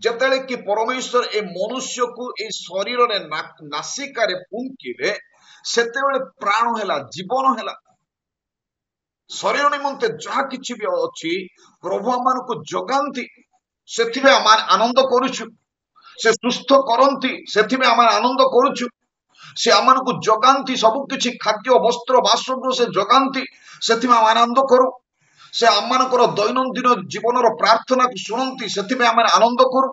ଯେତେବେଳେ କି ପରମେଶ୍ୱର ଏ ମନୁଷ୍ୟକୁ ଏଇ ଶରୀରରେ ନାସିକାରେ ଫୁଙ୍କିଲେ, ସେତେବେଳେ ପ୍ରାଣ ହେଲା, ଜୀବନ ହେଲା। ଶରୀର ନିମନ୍ତେ ଯାହା କିଛି ବି ଅଛି ପ୍ରଭୁ ଆମମାନଙ୍କୁ ଯୋଗାନ୍ତି, ସେଥିପାଇଁ ଆମେ ଆନନ୍ଦ କରୁଛୁ। ସେ ସୁସ୍ଥ କରନ୍ତି, ସେଥିପାଇଁ ଆମେ ଆନନ୍ଦ କରୁଛୁ। ସେ ଆମମାନଙ୍କୁ ଯୋଗାନ୍ତି, ସବୁ କିଛି ଖାଦ୍ୟ, ବସ୍ତ୍ର, ବାସଗୃହ ସେ ଯୋଗାନ୍ତି, ସେଥିପାଇଁ ଆମେ ଆନନ୍ଦ କରୁ। ସେ ଆମମାନଙ୍କର ଦୈନନ୍ଦିନ ଜୀବନର ପ୍ରାର୍ଥନାକୁ ଶୁଣନ୍ତି, ସେଥିପାଇଁ ଆମେ ଆନନ୍ଦ କରୁ।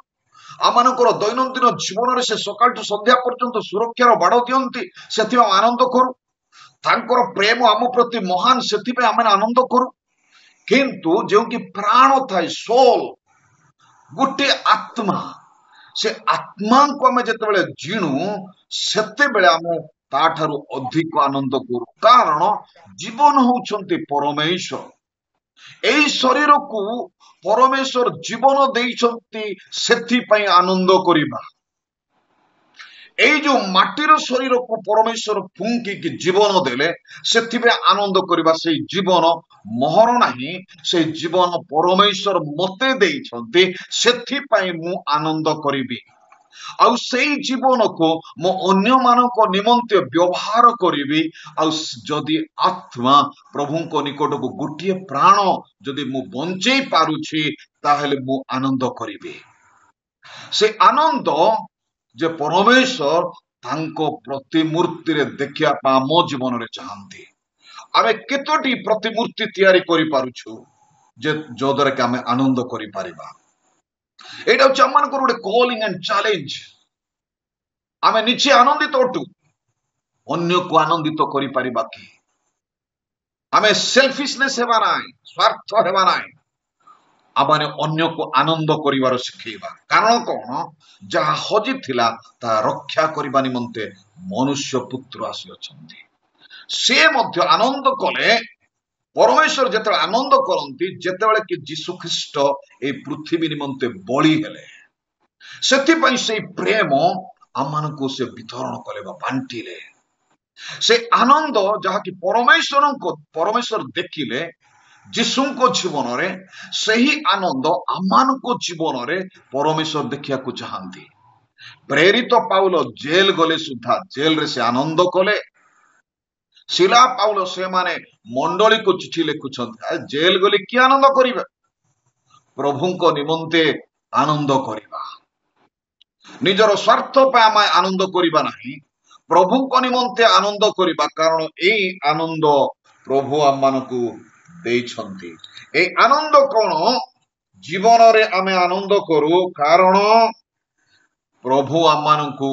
ଆମମାନଙ୍କର ଦୈନନ୍ଦିନ ଜୀବନରେ ସେ ସକାଳଠୁ ସନ୍ଧ୍ୟା ପର୍ଯ୍ୟନ୍ତ ସୁରକ୍ଷାର ବାଡ଼ ଦିଅନ୍ତି, ସେଥିପାଇଁ ଆନନ୍ଦ କରୁ। ତାଙ୍କର ପ୍ରେମ ଆମ ପ୍ରତି ମହାନ, ସେଥିପାଇଁ ଆମେ ଆନନ୍ଦ କରୁ। କିନ୍ତୁ ଯେଉଁକି ପ୍ରାଣ ଥାଏ, ସୋଲ, ଗୋଟିଏ ଆତ୍ମା, ସେ ଆତ୍ମାଙ୍କୁ ଆମେ ଯେତେବେଳେ ଜିଣୁ, ସେତେବେଳେ ଆମେ ତାଠାରୁ ଅଧିକ ଆନନ୍ଦ କରୁ। କାରଣ ଜୀବନ ହଉଛନ୍ତି ପରମେଶ୍ୱର। ଏଇ ଶରୀରକୁ ପରମେଶ୍ୱର ଜୀବନ ଦେଇଛନ୍ତି, ସେଥିପାଇଁ ଆନନ୍ଦ କରିବା। ଏଇ ଯୋଉ ମାଟିର ଶରୀରକୁ ପରମେଶ୍ୱର ଫୁଙ୍କିକି ଜୀବନ ଦେଲେ, ସେଥିପାଇଁ ଆନନ୍ଦ କରିବା। ସେଇ ଜୀବନ ମୋହର ନାହିଁ, ସେଇ ଜୀବନ ପରମେଶ୍ୱର ମତେ ଦେଇଛନ୍ତି, ସେଥିପାଇଁ ମୁଁ ଆନନ୍ଦ କରିବି। ଆଉ ସେଇ ଜୀବନକୁ ମୁଁ ଅନ୍ୟମାନଙ୍କ ନିମନ୍ତେ ବ୍ୟବହାର କରିବି। ଆଉ ଯଦି ଆତ୍ମା ପ୍ରଭୁଙ୍କ ନିକଟକୁ ଗୋଟିଏ ପ୍ରାଣ ଯଦି ମୁଁ ବଞ୍ଚେଇ ପାରୁଛି, ତାହେଲେ ମୁଁ ଆନନ୍ଦ କରିବି। ସେ ଆନନ୍ଦ ଯେ ପରମେଶ୍ୱର ତାଙ୍କ ପ୍ରତିମୂର୍ତ୍ତିରେ ଦେଖିବା ପାଇଁ ଆମ ଜୀବନରେ ଚାହାନ୍ତି। ଆମେ କେତୋଟି ପ୍ରତିମୂର୍ତ୍ତି ତିଆରି କରିପାରୁଛୁ ଯଦ୍ୱାରା କି ଆମେ ଆନନ୍ଦ କରିପାରିବା? ଏଇଟା ହଉଛି ଆମମାନଙ୍କର ଗୋଟେ କଲିଂ ଆଣ୍ଡ ଚ୍ୟାଲେଞ୍ଜ। ଆମେ ନିଜେ ଆନନ୍ଦିତ ଅଟୁ, ଅନ୍ୟକୁ ଆନନ୍ଦିତ କରିପାରିବା କି? ଆମେ ସେଲ୍ଫିଶନେସ୍ ହେବା ନାହିଁ, ସ୍ୱାର୍ଥ ହେବା ନାହିଁ। ଆମେ ଅନ୍ୟକୁ ଆନନ୍ଦ କରିବାର ଶିଖେଇବା। କାରଣ କଣ? ଯାହା ହଜିଥିଲା ତାହା ରକ୍ଷା କରିବା ନିମନ୍ତେ ମନୁଷ୍ୟ ପୁତ୍ର ଆସିଅଛନ୍ତି। ସେ ମଧ୍ୟ ଆନନ୍ଦ କଲେ। ପରମେଶ୍ୱର ଯେତେବେଳେ ଆନନ୍ଦ କରନ୍ତି, ଯେତେବେଳେ କି ଯୀଶୁ ଖ୍ରୀଷ୍ଟ ଏହି ପୃଥିବୀ ନିମନ୍ତେ ବଳି ହେଲେ, ସେଥିପାଇଁ ସେଇ ପ୍ରେମ ଆମମାନଙ୍କୁ ସେ ବିତରଣ କଲେ ବା ବାଣ୍ଟିଲେ। ସେ ଆନନ୍ଦ ଯାହାକି ପରମେଶ୍ୱର ଦେଖିଲେ ଯୀଶୁଙ୍କ ଜୀବନରେ, ସେହି ଆନନ୍ଦ ଆମମାନଙ୍କ ଜୀବନରେ ପରମେଶ୍ୱର ଦେଖିବାକୁ ଚାହାନ୍ତି। ପ୍ରେରିତ ପାଉଲ ଜେଲ ଗଲେ ସୁଦ୍ଧା ଜେଲରେ ସେ ଆନନ୍ଦ କଲେ। ଶିଲା ପାଉଲ ସେମାନେ ମଣ୍ଡଳୀକୁ ଚିଠି ଲେଖୁଛନ୍ତି, ଜେଲ ଗଲେ କି ଆନନ୍ଦ କରିବେ? ପ୍ରଭୁଙ୍କ ନିମନ୍ତେ ଆନନ୍ଦ କରିବା। ନିଜର ସ୍ୱାର୍ଥ ପାଇଁ ଆମେ ଆନନ୍ଦ କରିବା ନାହିଁ, ପ୍ରଭୁଙ୍କ ନିମନ୍ତେ ଆନନ୍ଦ କରିବା। କାରଣ ଏଇ ଆନନ୍ଦ ପ୍ରଭୁ ଆମମାନଙ୍କୁ ଦେଇଛନ୍ତି। এই ଆନନ୍ଦ କଣ? ଜୀବନରେ ଆମେ ଆନନ୍ଦ କରୁ କାରଣ ପ୍ରଭୁ ଆମମାନଙ୍କୁ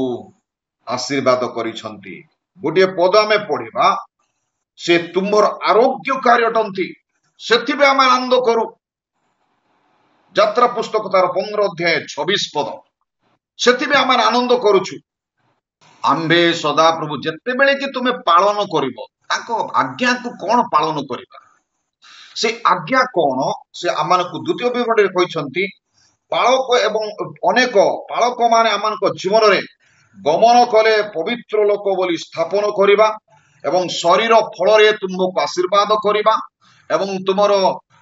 ଆଶୀର୍ବାଦ କରିଛନ୍ତି। ଗୋଟିଏ ପଦ ଆମେ ପଢିବା, ସେ ତୁମର ଆରୋଗ୍ୟକାରୀ ଅଟନ୍ତି, ସେଥିପାଇଁ ଆମେ ଆନନ୍ଦ କରୁ। ଯାତ୍ରା ପୁସ୍ତକ ତାର 15 ଅଧ୍ୟାୟ 26 ପଦ। ସେଥିପାଇଁ ଆମେ ଆନନ୍ଦ କରୁଛୁ। ଆମ୍ଭେ ସଦାପ୍ରଭୁ ଯେତେବେଳେ କି ତୁମେ ପାଳନ କରିବ, ତାଙ୍କ ଆଜ୍ଞାକୁ କଣ ପାଳନ କରିବା? ସେ ଆଜ୍ଞା କଣ? ସେ ଆମମାନଙ୍କୁ ଦ୍ୱିତୀୟ ବିବରଣୀରେ କହିଛନ୍ତି, ପାଳକ ଏବଂ ଅନେକ ପାଳକ ମାନେ ଆମମାନଙ୍କ ଜୀବନରେ ଗମନ କଲେ ପବିତ୍ର ଲୋକ ବୋଲି ସ୍ଥାପନ କରିବା ଏବଂ ଶରୀର ଫଳରେ ତୁମକୁ ଆଶୀର୍ବାଦ କରିବା ଏବଂ ତୁମର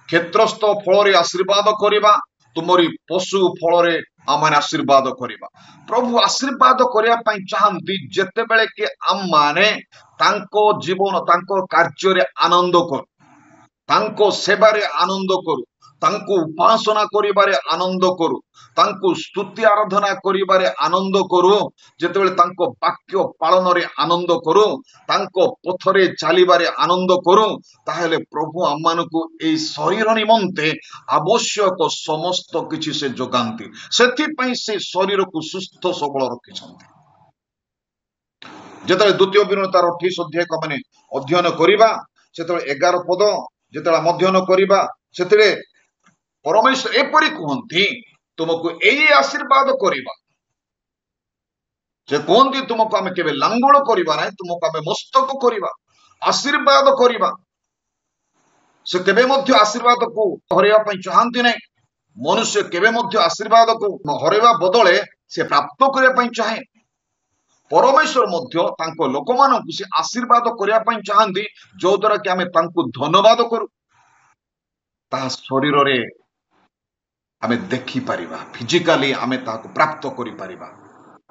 କ୍ଷେତ୍ରସ୍ଥ ଫଳରେ ଆଶୀର୍ବାଦ କରିବା, ତୁମରି ପଶୁ ଫଳରେ ଆମମାନେ ଆଶୀର୍ବାଦ କରିବା। ପ୍ରଭୁ ଆଶୀର୍ବାଦ କରିବା ପାଇଁ ଚାହାନ୍ତି ଯେତେବେଳେ କି ଆମମାନେ ତାଙ୍କ ଜୀବନ, ତାଙ୍କ କାର୍ଯ୍ୟରେ ଆନନ୍ଦ କରୁ, ତାଙ୍କ ସେବାରେ ଆନନ୍ଦ କରୁ, ତାଙ୍କୁ ଉପାସନା କରିବାରେ ଆନନ୍ଦ କରୁ, ତାଙ୍କୁ ସ୍ତୁତି ଆରାଧନା କରିବାରେ ଆନନ୍ଦ କରୁ, ଯେତେବେଳେ ତାଙ୍କ ବାକ୍ୟ ପାଳନରେ ଆନନ୍ଦ କରୁ, ତାଙ୍କ ପଥରେ ଚାଲିବାରେ ଆନନ୍ଦ କରୁ, ତାହେଲେ ପ୍ରଭୁ ଆମମାନଙ୍କୁ ଏହି ଶରୀର ନିମନ୍ତେ ଆବଶ୍ୟକ ସମସ୍ତ କିଛି ସେ ଯୋଗାନ୍ତି। ସେଥିପାଇଁ ସେ ଶରୀରକୁ ସୁସ୍ଥ ସବଳ ରଖିଛନ୍ତି। ଯେତେବେଳେ ଦ୍ୱିତୀୟ ବିବରଣୀ ତାର 28 ଅଧ୍ୟାୟକୁ ଆମେ ଅଧ୍ୟୟନ କରିବା, ସେତେବେଳେ 11 ପଦ ଯେତେବେଳେ ଅଧ୍ୟୟନ କରିବା, ସେଥିରେ ପରମେଶ୍ୱର ଏପରି କୁହନ୍ତି, ତୁମକୁ ଏଇ ଆଶୀର୍ବାଦ କରିବା। ସେ କୁହନ୍ତି, ତୁମକୁ ଆମେ କେବେ ଲାଙ୍ଗୁଳ କରିବା ନାହିଁ, ତୁମକୁ ଆମେ ମସ୍ତକ କରିବା, ଆଶୀର୍ବାଦ କରିବା। ସେ କେବେ ମଧ୍ୟ ଆଶୀର୍ବାଦକୁ ହରାଇବା ପାଇଁ ଚାହାନ୍ତି ନାହିଁ। ମନୁଷ୍ୟ କେବେ ମଧ୍ୟ ଆଶୀର୍ବାଦକୁ ହରାଇବା ବଦଳେ ସେ ପ୍ରାପ୍ତ କରିବା ପାଇଁ ଚାହେଁ। ପରମେଶ୍ୱର ମଧ୍ୟ ତାଙ୍କ ଲୋକମାନଙ୍କୁ ସେ ଆଶୀର୍ବାଦ କରିବା ପାଇଁ ଚାହାନ୍ତି, ଯୋଉ ଦ୍ୱାରା କି ଆମେ ତାଙ୍କୁ ଧନ୍ୟବାଦ କରୁ। ତାହା ଶରୀରରେ ଆମେ ଦେଖିପାରିବା, ଫିଜିକାଲି ଆମେ ତାହାକୁ ପ୍ରାପ୍ତ କରିପାରିବା,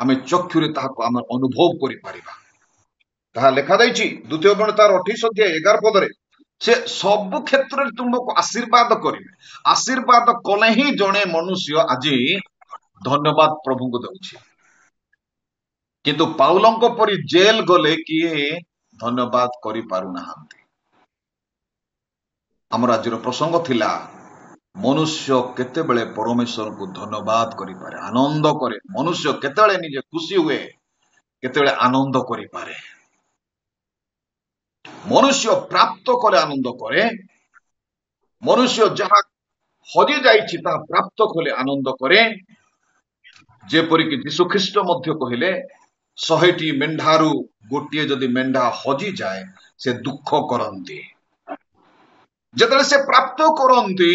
ଆମେ ଚକ୍ଷୁରେ ତାହାକୁ ଆମେ ଅନୁଭବ କରିପାରିବା। ତାହା ଲେଖାଯାଇଛି ଦ୍ୱିତୀୟ ବିବରଣୀ ତାର 28 ଅଧ୍ୟାୟ 11 ପଦରେ, ସେ ସବୁ କ୍ଷେତ୍ରରେ ତୁମକୁ ଆଶୀର୍ବାଦ କରିବେ। ଆଶୀର୍ବାଦ କଲେ ହିଁ ଜଣେ ମନୁଷ୍ୟ ଆଜି ଧନ୍ୟବାଦ ପ୍ରଭୁଙ୍କୁ ଦେଉଛି। କିନ୍ତୁ ପାଉଲଙ୍କ ପରି ଜେଲ ଗଲେ କିଏ ଧନ୍ୟବାଦ କରିପାରୁନାହାନ୍ତି। ଆମର ଆଜିର ପ୍ରସଙ୍ଗ ଥିଲା, ମନୁଷ୍ୟ କେତେବେଳେ ପରମେଶ୍ୱରଙ୍କୁ ଧନ୍ୟବାଦ କରିପାରେ, ଆନନ୍ଦ କରେ। ମନୁଷ୍ୟ କେତେବେଳେ ନିଜେ ଖୁସି ହୁଏ, କେତେବେଳେ ଆନନ୍ଦ କରିପାରେ। ମନୁଷ୍ୟ ପ୍ରାପ୍ତ କଲେ ଆନନ୍ଦ କରେ। ମନୁଷ୍ୟ ଯାହା ହଜି ଯାଇଛି ତାହା ପ୍ରାପ୍ତ କଲେ ଆନନ୍ଦ କରେ। ଯେପରିକି ଯୀଶୁ ଖ୍ରୀଷ୍ଟ ମଧ୍ୟ କହିଲେ, 100ଟି ମେଣ୍ଢାରୁ ଗୋଟିଏ ଯଦି ମେଣ୍ଢା ହଜିଯାଏ ସେ ଦୁଃଖ କରନ୍ତି। ଯେତେବେଳେ ସେ ପ୍ରାପ୍ତ କରନ୍ତି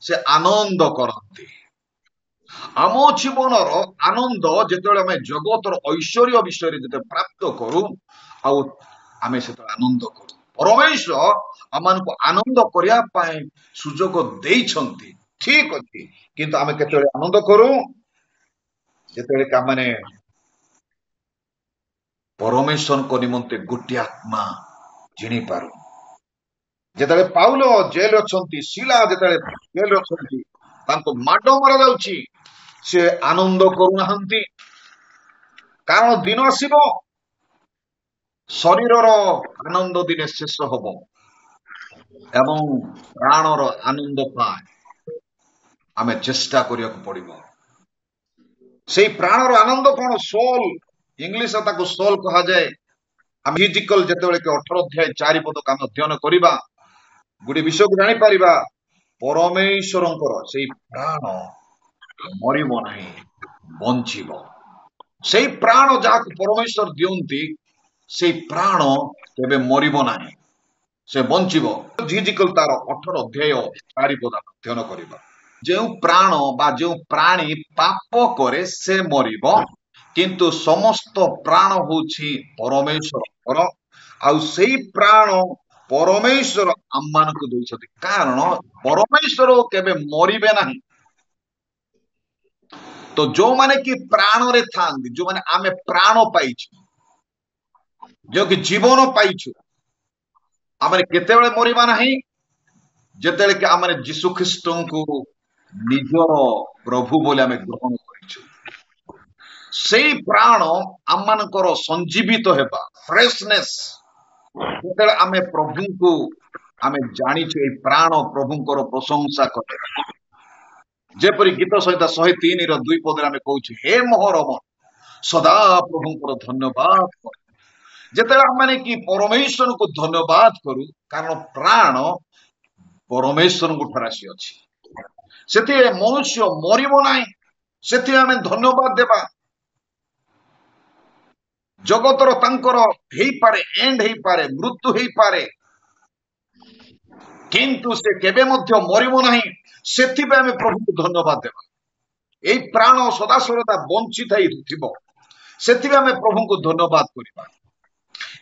ସେ ଆନନ୍ଦ କରନ୍ତି। ଆମ ଜୀବନର ଆନନ୍ଦ ଯେତେବେଳେ ଆମେ ଜଗତର ଐଶ୍ୱର୍ଯ୍ୟ ବିଷୟରେ ଯେତେବେଳେ ପ୍ରାପ୍ତ କରୁ, ଆଉ ଆମେ ସେତେବେଳେ ଆନନ୍ଦ କରୁ। ପରମେଶ୍ୱର ଆମମାନଙ୍କୁ ଆନନ୍ଦ କରିବା ପାଇଁ ସୁଯୋଗ ଦେଇଛନ୍ତି, ଠିକ ଅଛି। କିନ୍ତୁ ଆମେ କେତେବେଳେ ଆନନ୍ଦ କରୁ? ଯେତେବେଳେ କି ଆମେ ପରମେଶ୍ୱରଙ୍କ ନିମନ୍ତେ ଗୋଟିଏ ଆତ୍ମା ଜିଣିପାରୁ। ଯେତେବେଳେ ପାଉଲ ଜେଲରେ ଅଛନ୍ତି, ଶିଲା ଯେତେବେଳେ ଜେଲରେ ଅଛନ୍ତି, ତାଙ୍କୁ ମାଡ଼ ମରାଯାଉଛି, ସେ ଆନନ୍ଦ କରୁନାହାନ୍ତି। କାରଣ ଦିନ ଆସିବ, ଶରୀରର ଆନନ୍ଦ ଦିନେ ଶେଷ ହବ ଏବଂ ପ୍ରାଣର ଆନନ୍ଦ ପାଇଁ ଆମେ ଚେଷ୍ଟା କରିବାକୁ ପଡିବ। ସେଇ ପ୍ରାଣର ଆନନ୍ଦ କଣ? ସୋଲ, ଇଂଲିଶରେ ତାକୁ ସୋଲ କୁହାଯାଏ। ଆମେ ଫିଜିକାଲ ଯେତେବେଳେ କି 18 ଅଧ୍ୟାୟ 4 ପଦକୁ ଆମେ ଅଧ୍ୟୟନ କରିବା ଗୋଟେ ବିଷୟକୁ ଜାଣିପାରିବା ପରମେଶ୍ୱରଙ୍କର ସେଇ ପ୍ରାଣ ମରିବ ନାହିଁ ବଞ୍ଚିବ। ସେଇ ପ୍ରାଣ ଯାହାକୁ ପରମେଶ୍ୱର ଦିଅନ୍ତି ସେଇ ପ୍ରାଣ କେବେ ମରିବ ନାହିଁ, ସେ ବଞ୍ଚିବ। ଫିଜିକାଲ ତାର 18 ଅଧ୍ୟାୟ 4 ପଦ ଅଧ୍ୟୟନ କରିବା। ଯେଉଁ ପ୍ରାଣ ବା ଯେଉଁ ପ୍ରାଣୀ ପାପ କରେ ସେ ମରିବ, କିନ୍ତୁ ସମସ୍ତ ପ୍ରାଣ ହଉଛି ପରମେଶ୍ୱରଙ୍କର, ଆଉ ସେଇ ପ୍ରାଣ ପରମେଶ୍ୱର ଆମମାନଙ୍କୁ ଦେଇଛନ୍ତି, କାରଣ ପରମେଶ୍ୱର କେବେ ମରିବେ ନାହିଁ। ତ ଯୋଉମାନେ କି ପ୍ରାଣରେ ଥାନ୍ତି, ଯୋଉମାନେ ଆମେ ପ୍ରାଣ ପାଇଛୁ, ଯେଉଁ କି ଜୀବନ ପାଇଛୁ, ଆମେ କେତେବେଳେ ମରିବା ନାହିଁ? ଯେତେବେଳେ କି ଆମେ ଯୀଶୁ ଖ୍ରୀଷ୍ଟଙ୍କୁ ନିଜର ପ୍ରଭୁ ବୋଲି ଆମେ ଗ୍ରହଣ କରିଛୁ। ସେଇ ପ୍ରାଣ ଆମମାନଙ୍କର ସଞ୍ଜୀବିତ ହେବା, ଫ୍ରେଶନେସ୍, ଯେତେବେଳେ ଆମେ ପ୍ରଭୁଙ୍କୁ ଆମେ ଜାଣିଛୁ, ଏଇ ପ୍ରାଣ ପ୍ରଭୁଙ୍କର ପ୍ରଶଂସା କରେ। ଯେପରି ଗୀତ ସହିତ 103 ର 2 ପଦରେ ଆମେ କହୁଛୁ, ହେ ମୋହର ମନ ସଦା ପ୍ରଭୁଙ୍କର ଧନ୍ୟବାଦ କର। ଯେତେବେଳେ ଆମେ କି ପରମେଶ୍ୱରଙ୍କୁ ଧନ୍ୟବାଦ କରୁ, କାରଣ ପ୍ରାଣ ପରମେଶ୍ୱରଙ୍କ ଠାରେ ଆସିଅଛି, ସେଥିରେ ମନୁଷ୍ୟ ମରିବ ନାହିଁ, ସେଥିରେ ଆମେ ଧନ୍ୟବାଦ ଦେବା। ଜଗତର ତାଙ୍କର ହେଇପାରେ, ଏଣ୍ଡ ହେଇପାରେ, ମୃତ୍ୟୁ ହେଇପାରେ, କିନ୍ତୁ ସେ କେବେ ମଧ୍ୟ ମରିବ ନାହିଁ, ସେଥିପାଇଁ ଆମେ ପ୍ରଭୁଙ୍କୁ ଧନ୍ୟବାଦ ଦେବା। ଏଇ ପ୍ରାଣ ସଦାସର୍ବଦା ବଞ୍ଚିଥିବ, ସେଥିପାଇଁ ଆମେ ପ୍ରଭୁଙ୍କୁ ଧନ୍ୟବାଦ କରିବା।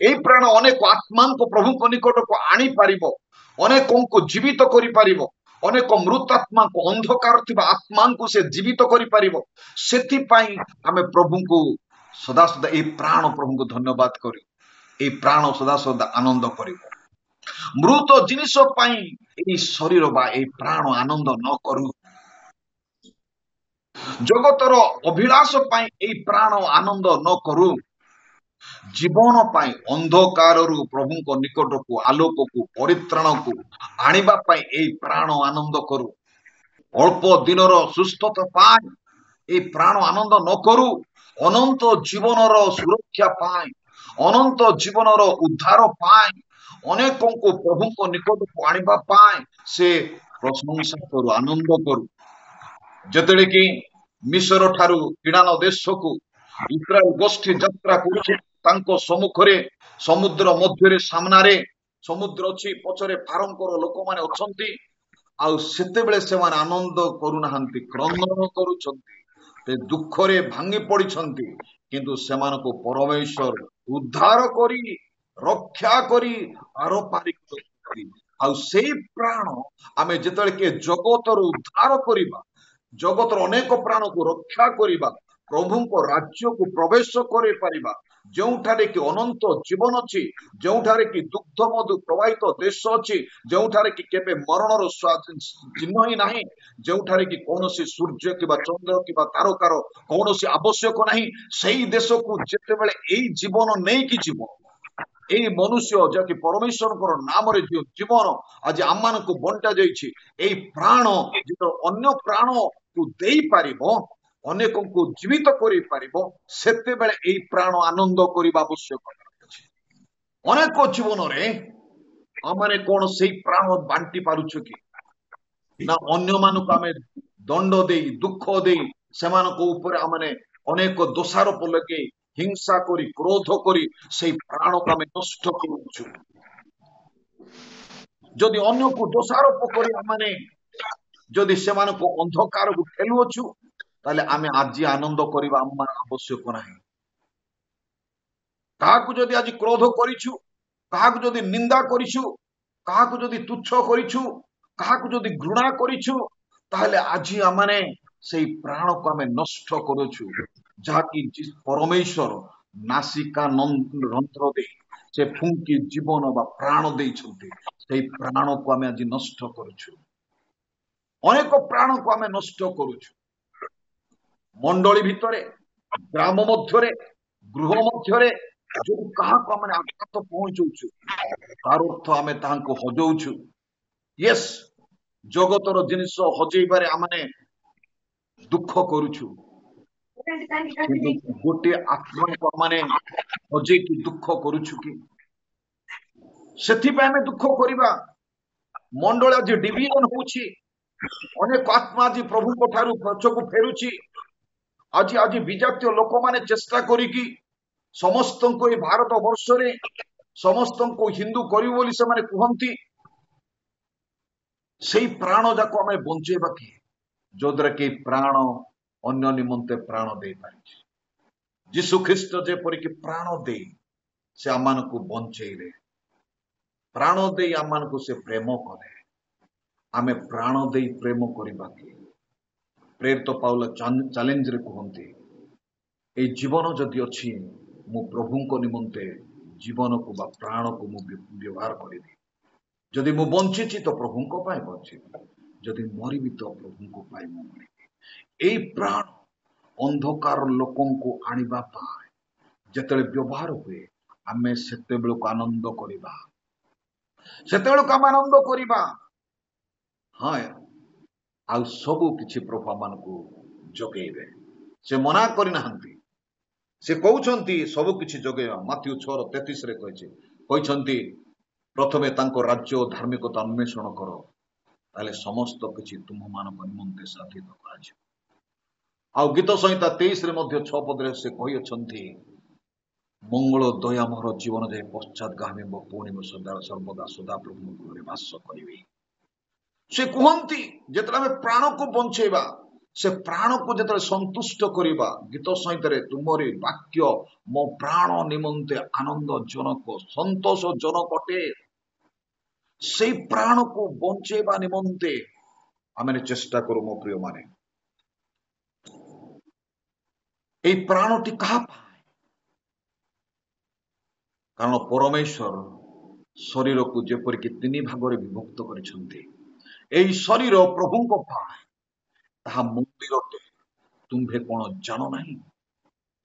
ଏଇ ପ୍ରାଣ ଅନେକ ଆତ୍ମାଙ୍କୁ ପ୍ରଭୁଙ୍କ ନିକଟକୁ ଆଣିପାରିବ, ଅନେକଙ୍କୁ ଜୀବିତ କରିପାରିବ, ଅନେକ ମୃତ ଆତ୍ମାଙ୍କୁ, ଅନ୍ଧକାର ଥିବା ଆତ୍ମାଙ୍କୁ ସେ ଜୀବିତ କରିପାରିବ। ସେଥିପାଇଁ ଆମେ ପ୍ରଭୁଙ୍କୁ ସଦାସଦା ଏଇ ପ୍ରାଣ ପ୍ରଭୁଙ୍କୁ ଧନ୍ୟବାଦ କରୁ। ଏଇ ପ୍ରାଣ ସଦାସଦା ଆନନ୍ଦ କରିବ। ମୃତ ଜିନିଷ ପାଇଁ ଏଇ ଶରୀର ବା ଏଇ ପ୍ରାଣ ଆନନ୍ଦ ନ କରୁ। ଜଗତର ଅଭିଳାଷ ପାଇଁ ଏଇ ପ୍ରାଣ ଆନନ୍ଦ ନ କରୁ। ଜୀବନ ପାଇଁ ଅନ୍ଧକାରରୁ ପ୍ରଭୁଙ୍କ ନିକଟକୁ, ଆଲୋକକୁ, ପରିତ୍ରାଣକୁ ଆଣିବା ପାଇଁ ଏଇ ପ୍ରାଣ ଆନନ୍ଦ କରୁ। ଅଳ୍ପ ଦିନର ସୁସ୍ଥତା ପାଇଁ ଏଇ ପ୍ରାଣ ଆନନ୍ଦ ନ କରୁ। ଅନନ୍ତ ଜୀବନର ସୁରକ୍ଷା ପାଇଁ, ଅନନ୍ତ ଜୀବନର ଉଦ୍ଧାର ପାଇଁ, ଅନେକଙ୍କୁ ପ୍ରଭୁଙ୍କ ନିକଟକୁ ଆଣିବା ପାଇଁ ସେ ପ୍ରଶଂସା କରୁ, ଆନନ୍ଦ କରୁ। ଯେତେବେଳେ କି ମିଶର ଠାରୁ ଇରାନ ଦେଶକୁ ଇସ୍ରାଏଲ ଗୋଷ୍ଠୀ ଯାତ୍ରା କରୁଛି, ତାଙ୍କ ସମ୍ମୁଖରେ ସମୁଦ୍ର ମଧ୍ୟରେ, ସାମ୍ନାରେ ସମୁଦ୍ର ଅଛି, ପଛରେ ଫାରଙ୍କର ଲୋକମାନେ ଅଛନ୍ତି, ଆଉ ସେତେବେଳେ ସେମାନେ ଆନନ୍ଦ କରୁନାହାନ୍ତି, କ୍ରନ୍ଦନ କରୁଛନ୍ତି, ସେ ଦୁଃଖରେ ଭାଙ୍ଗି ପଡିଛନ୍ତି। କିନ୍ତୁ ସେମାନଙ୍କୁ ପରମେଶ୍ୱର ଉଦ୍ଧାର କରି, ରକ୍ଷା କରି ଆରପାରି କରୁଛନ୍ତି। ଆଉ ସେଇ ପ୍ରାଣ ଆମେ ଯେତେବେଳେ କି ଜଗତରୁ ଉଦ୍ଧାର କରିବା, ଜଗତର ଅନେକ ପ୍ରାଣକୁ ରକ୍ଷା କରିବା, ପ୍ରଭୁଙ୍କ ରାଜ୍ୟକୁ ପ୍ରବେଶ କରିପାରିବା, ଯେଉଁଠାରେ କି ଅନନ୍ତ ଜୀବନ ଅଛି, ଯେଉଁଠାରେ କି ଦୁଗ୍ଧ ମଧୁ ପ୍ରବାହିତ ଦେଶ ଅଛି, ଯେଉଁଠାରେ କି କେବେ ମରଣର ଚିହ୍ନ ହିଁ ନାହିଁ, ଯେଉଁଠାରେ କି କୌଣସି ସୂର୍ଯ୍ୟ କିମ୍ବା ଚନ୍ଦ୍ର କିମ୍ବା ତାରକାର କୌଣସି ଆବଶ୍ୟକ ନାହିଁ, ସେଇ ଦେଶକୁ ଯେତେବେଳେ ଏଇ ଜୀବନ ନେଇକି ଯିବ, ଏଇ ମନୁଷ୍ୟ ଯାହାକି ପରମେଶ୍ୱରଙ୍କର ନାମରେ ଯେଉଁ ଜୀବନ ଆଜି ଆମମାନଙ୍କୁ ବଣ୍ଟା ଯାଇଛି, ଏଇ ପ୍ରାଣ ଯେତେବେଳେ ଅନ୍ୟ ପ୍ରାଣକୁ ଦେଇପାରିବ, ଅନେକଙ୍କୁ ଜୀବିତ କରିପାରିବ, ସେତେବେଳେ ଏଇ ପ୍ରାଣ ଆନନ୍ଦ କରିବା ଆବଶ୍ୟକ ଅଛି। ଅନେକ ଜୀବନରେ ଆମେ କଣ ସେଇ ପ୍ରାଣ ବାଣ୍ଟି ପାରୁଛୁ କି? ନା ଅନ୍ୟମାନଙ୍କୁ ଆମେ ଦଣ୍ଡ ଦେଇ, ଦୁଃଖ ଦେଇ, ସେମାନଙ୍କ ଉପରେ ଆମେ ଅନେକ ଦୋଷାରୋପ ଲଗେଇ, ହିଂସା କରି, କ୍ରୋଧ କରି ସେଇ ପ୍ରାଣକୁ ଆମେ ନଷ୍ଟ କରୁଛୁ। ଯଦି ଅନ୍ୟକୁ ଦୋଷାରୋପ କରି ଆମେ ଯଦି ସେମାନଙ୍କୁ ଅନ୍ଧକାରକୁ ଠେଲୁଅଛୁ, ତାହେଲେ ଆମେ ଆଜି ଆନନ୍ଦ କରିବା ଆମର ଆବଶ୍ୟକ ନାହିଁ। କାହାକୁ ଯଦି ଆଜି କ୍ରୋଧ କରିଛୁ, କାହାକୁ ଯଦି ନିନ୍ଦା କରିଛୁ, କାହାକୁ ଯଦି ତୁଚ୍ଛ କରିଛୁ, କାହାକୁ ଯଦି ଘୃଣା କରିଛୁ, ତାହେଲେ ଆଜି ଆମେ ସେଇ ପ୍ରାଣକୁ ଆମେ ନଷ୍ଟ କରୁଛୁ, ଯାହାକି ପରମେଶ୍ୱର ନାସିକା ରନ୍ଧ୍ର ଦେଇ ସେ ଫୁଙ୍କି ଜୀବନ ବା ପ୍ରାଣ ଦେଇଛନ୍ତି। ସେଇ ପ୍ରାଣକୁ ଆମେ ଆଜି ନଷ୍ଟ କରୁଛୁ। ଅନେକ ପ୍ରାଣକୁ ଆମେ ନଷ୍ଟ କରୁଛୁ। ମଣ୍ଡଳୀ ଭିତରେ, ଗ୍ରାମ ମଧ୍ୟରେ, ଗୃହ ମଧ୍ୟରେ ଯଦି କାହାକୁ ଆମେ ଆଘାତ ପହଞ୍ଚଉଛୁ, ତାର ଅର୍ଥ ଆମେ ତାହାଙ୍କୁ ହଜଉଛୁ। ୟେସ୍, ଜଗତର ଜିନିଷ ହଜେଇବାରେ ଆମେ ଦୁଃଖ କରୁଛୁ, କିନ୍ତୁ ଗୋଟିଏ ଆତ୍ମାକୁ ମାନେ ହଜେଇକି ଦୁଃଖ କରୁଛୁ କି? ସେଥିପାଇଁ ଆମେ ଦୁଃଖ କରିବା। ମଣ୍ଡଳ ଆଜି ଡିଭିଜନ ହଉଛି, ଅନେକ ଆତ୍ମା ଆଜି ପ୍ରଭୁଙ୍କ ଠାରୁ ପଛକୁ ଫେରୁଛି। ଆଜି ବିଜାତୀୟ ଲୋକମାନେ ଚେଷ୍ଟା କରିକି ସମସ୍ତଙ୍କୁ ଏ ଭାରତ ବର୍ଷରେ ସମସ୍ତଙ୍କୁ ହିନ୍ଦୁ କରିବୁ ବୋଲି ସେମାନେ କୁହନ୍ତି। ସେଇ ପ୍ରାଣ ଯାକ ଆମେ ବଞ୍ଚେଇବା କି, ଯୋଉଦ୍ୱାରା କି ପ୍ରାଣ ଅନ୍ୟ ନିମନ୍ତେ ପ୍ରାଣ ଦେଇପାରିଛି। ଯୀଶୁ ଖ୍ରୀଷ୍ଟ ଯେପରିକି ପ୍ରାଣ ଦେଇ ସେ ଆମମାନଙ୍କୁ ବଞ୍ଚେଇଲେ, ପ୍ରାଣ ଦେଇ ଆମମାନଙ୍କୁ ସେ ପ୍ରେମ କଲେ। ଆମେ ପ୍ରାଣ ଦେଇ ପ୍ରେମ କରିବା କି? ପ୍ରେରିତ ପାଉଲ ଚ୍ୟାଲେଞ୍ଜରେ କୁହନ୍ତି, ଏଇ ଜୀବନ ଯଦି ଅଛି ମୁଁ ପ୍ରଭୁଙ୍କ ନିମନ୍ତେ ଜୀବନକୁ ବା ପ୍ରାଣକୁ ମୁଁ ବ୍ୟବହାର କରିବି। ଯଦି ମୁଁ ବଞ୍ଚିଛି ତ ପ୍ରଭୁଙ୍କ ପାଇଁ ବଞ୍ଚିବି, ଯଦି ମରିବି ତ ପ୍ରଭୁଙ୍କ ପାଇଁ ମୁଁ ମରିବି। ଏଇ ପ୍ରାଣ ଅନ୍ଧକାର ଲୋକଙ୍କୁ ଆଣିବା ପାଇଁ ଯେତେବେଳେ ବ୍ୟବହାର ହୁଏ, ଆମେ ସେତେବେଳକୁ ଆନନ୍ଦ କରିବା, ସେତେବେଳକୁ ଆମେ ଆନନ୍ଦ କରିବା। ହଁ, ଆଉ ସବୁ କିଛି ପ୍ରଭୁ ଆମମାନଙ୍କୁ ଯୋଗେଇବେ। ସେ ମନା କରିନାହାନ୍ତି, ସେ କହୁଛନ୍ତି ସବୁ କିଛି ଯୋଗେଇବା। ମାଥ୍ୟୁ 6:33 କହିଛନ୍ତି, ପ୍ରଥମେ ତାଙ୍କ ରାଜ୍ୟ ଓ ଧାର୍ମିକତା ଅନ୍ୱେଷଣ କର, ତାହେଲେ ସମସ୍ତ କିଛି ତୁମମାନଙ୍କ ନିମନ୍ତେ ସାଧିତ କରାଯିବ। ଆଉ ଗୀତ ସଂହିତା 23 ମଧ୍ୟ 6 ପଦରେ ସେ କହିଅଛନ୍ତି, ମଙ୍ଗଳ ଦୟାମୋହର ଜୀବନ ଯାଏ ପଶ୍ଚାତଗାମୀ ପୁଣି ମୁଁ ସର୍ବଦା ସଦାପ୍ରଭୁଙ୍କ ଘରେ ବାସ କରିବି। ସେ କୁହନ୍ତି ଯେତେବେଳେ ଆମେ ପ୍ରାଣକୁ ବଞ୍ଚେଇବା, ସେ ପ୍ରାଣକୁ ଯେତେବେଳେ ସନ୍ତୁଷ୍ଟ କରିବା, ଗୀତ ସଂହିତାରେ ତୁମରି ବାକ୍ୟ ମୋ ପ୍ରାଣ ନିମନ୍ତେ ଆନନ୍ଦଜନକ ସନ୍ତୋଷଜନକ ଅଟେ। ସେଇ ପ୍ରାଣକୁ ବଞ୍ଚେଇବା ନିମନ୍ତେ ଆମେ ଚେଷ୍ଟା କରୁ। ମୋ ପ୍ରିୟ ମାନେ, এই ପ୍ରାଣଟି କାହା ପାଇଁ? କାରଣ ପରମେଶ୍ୱର ଶରୀରକୁ ଯେପରିକି 3 ଭାଗରେ ବିଭକ୍ତ କରିଛନ୍ତି, এই ଶରୀର ପ୍ରଭୁଙ୍କ ପାଇଁ, ତାହା ମନ୍ଦିରଟେ। ତୁମ୍ଭେ କଣ ଜାଣ ନାହିଁ?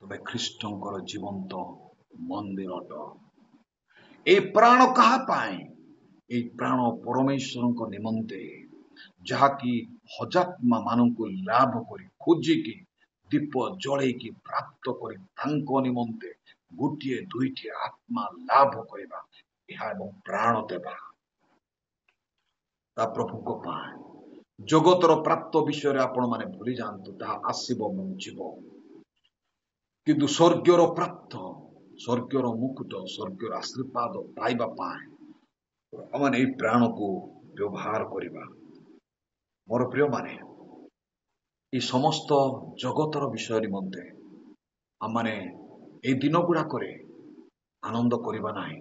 ତୁମେ ଖ୍ରୀଷ୍ଟଙ୍କର ଜୀବନ୍ତ ମନ୍ଦିରଟ। এই ପ୍ରାଣ କାହା ପାଇଁ? এই ପ୍ରାଣ ପରମେଶ୍ୱରଙ୍କ ନିମନ୍ତେ, ଯାହାକି ହଜାତ୍ମା ମାନଙ୍କୁ ଲାଭ କରି ଖୋଜିକି ଦୀପ ଜଳେଇକି ପ୍ରାପ୍ତ କରି ତାଙ୍କ ନିମନ୍ତେ ଗୋଟିଏ ଦୁଇଟି ଆତ୍ମା ଲାଭ କରିବା, ଏହା ଏବଂ ପ୍ରାଣ ଦେବା, ତା ପ୍ରଭୁଙ୍କ ପାଇଁ। ଜଗତର ପ୍ରାପ୍ତ ବିଷୟରେ ଆପଣ ମାନେ ଭୁଲି ଯାଆନ୍ତୁ, ତାହା ଆସିବ ବଞ୍ଚିବ। କିନ୍ତୁ ସ୍ୱର୍ଗର ପ୍ରାପ୍ତ, ସ୍ୱର୍ଗର ମୁକୁଟ, ସ୍ୱର୍ଗର ଆଶୀର୍ବାଦ ପାଇବା ପାଇଁ ଆମେ ଏହି ପ୍ରାଣକୁ ବ୍ୟବହାର କରିବା। ମୋର ପ୍ରିୟ ମାନେ, এই ସମସ୍ତ ଜଗତର ବିଷୟ ନିମନ୍ତେ ଆମେ এই ଦିନ ଗୁଡାକରେ ଆନନ୍ଦ କରିବା ନାହିଁ।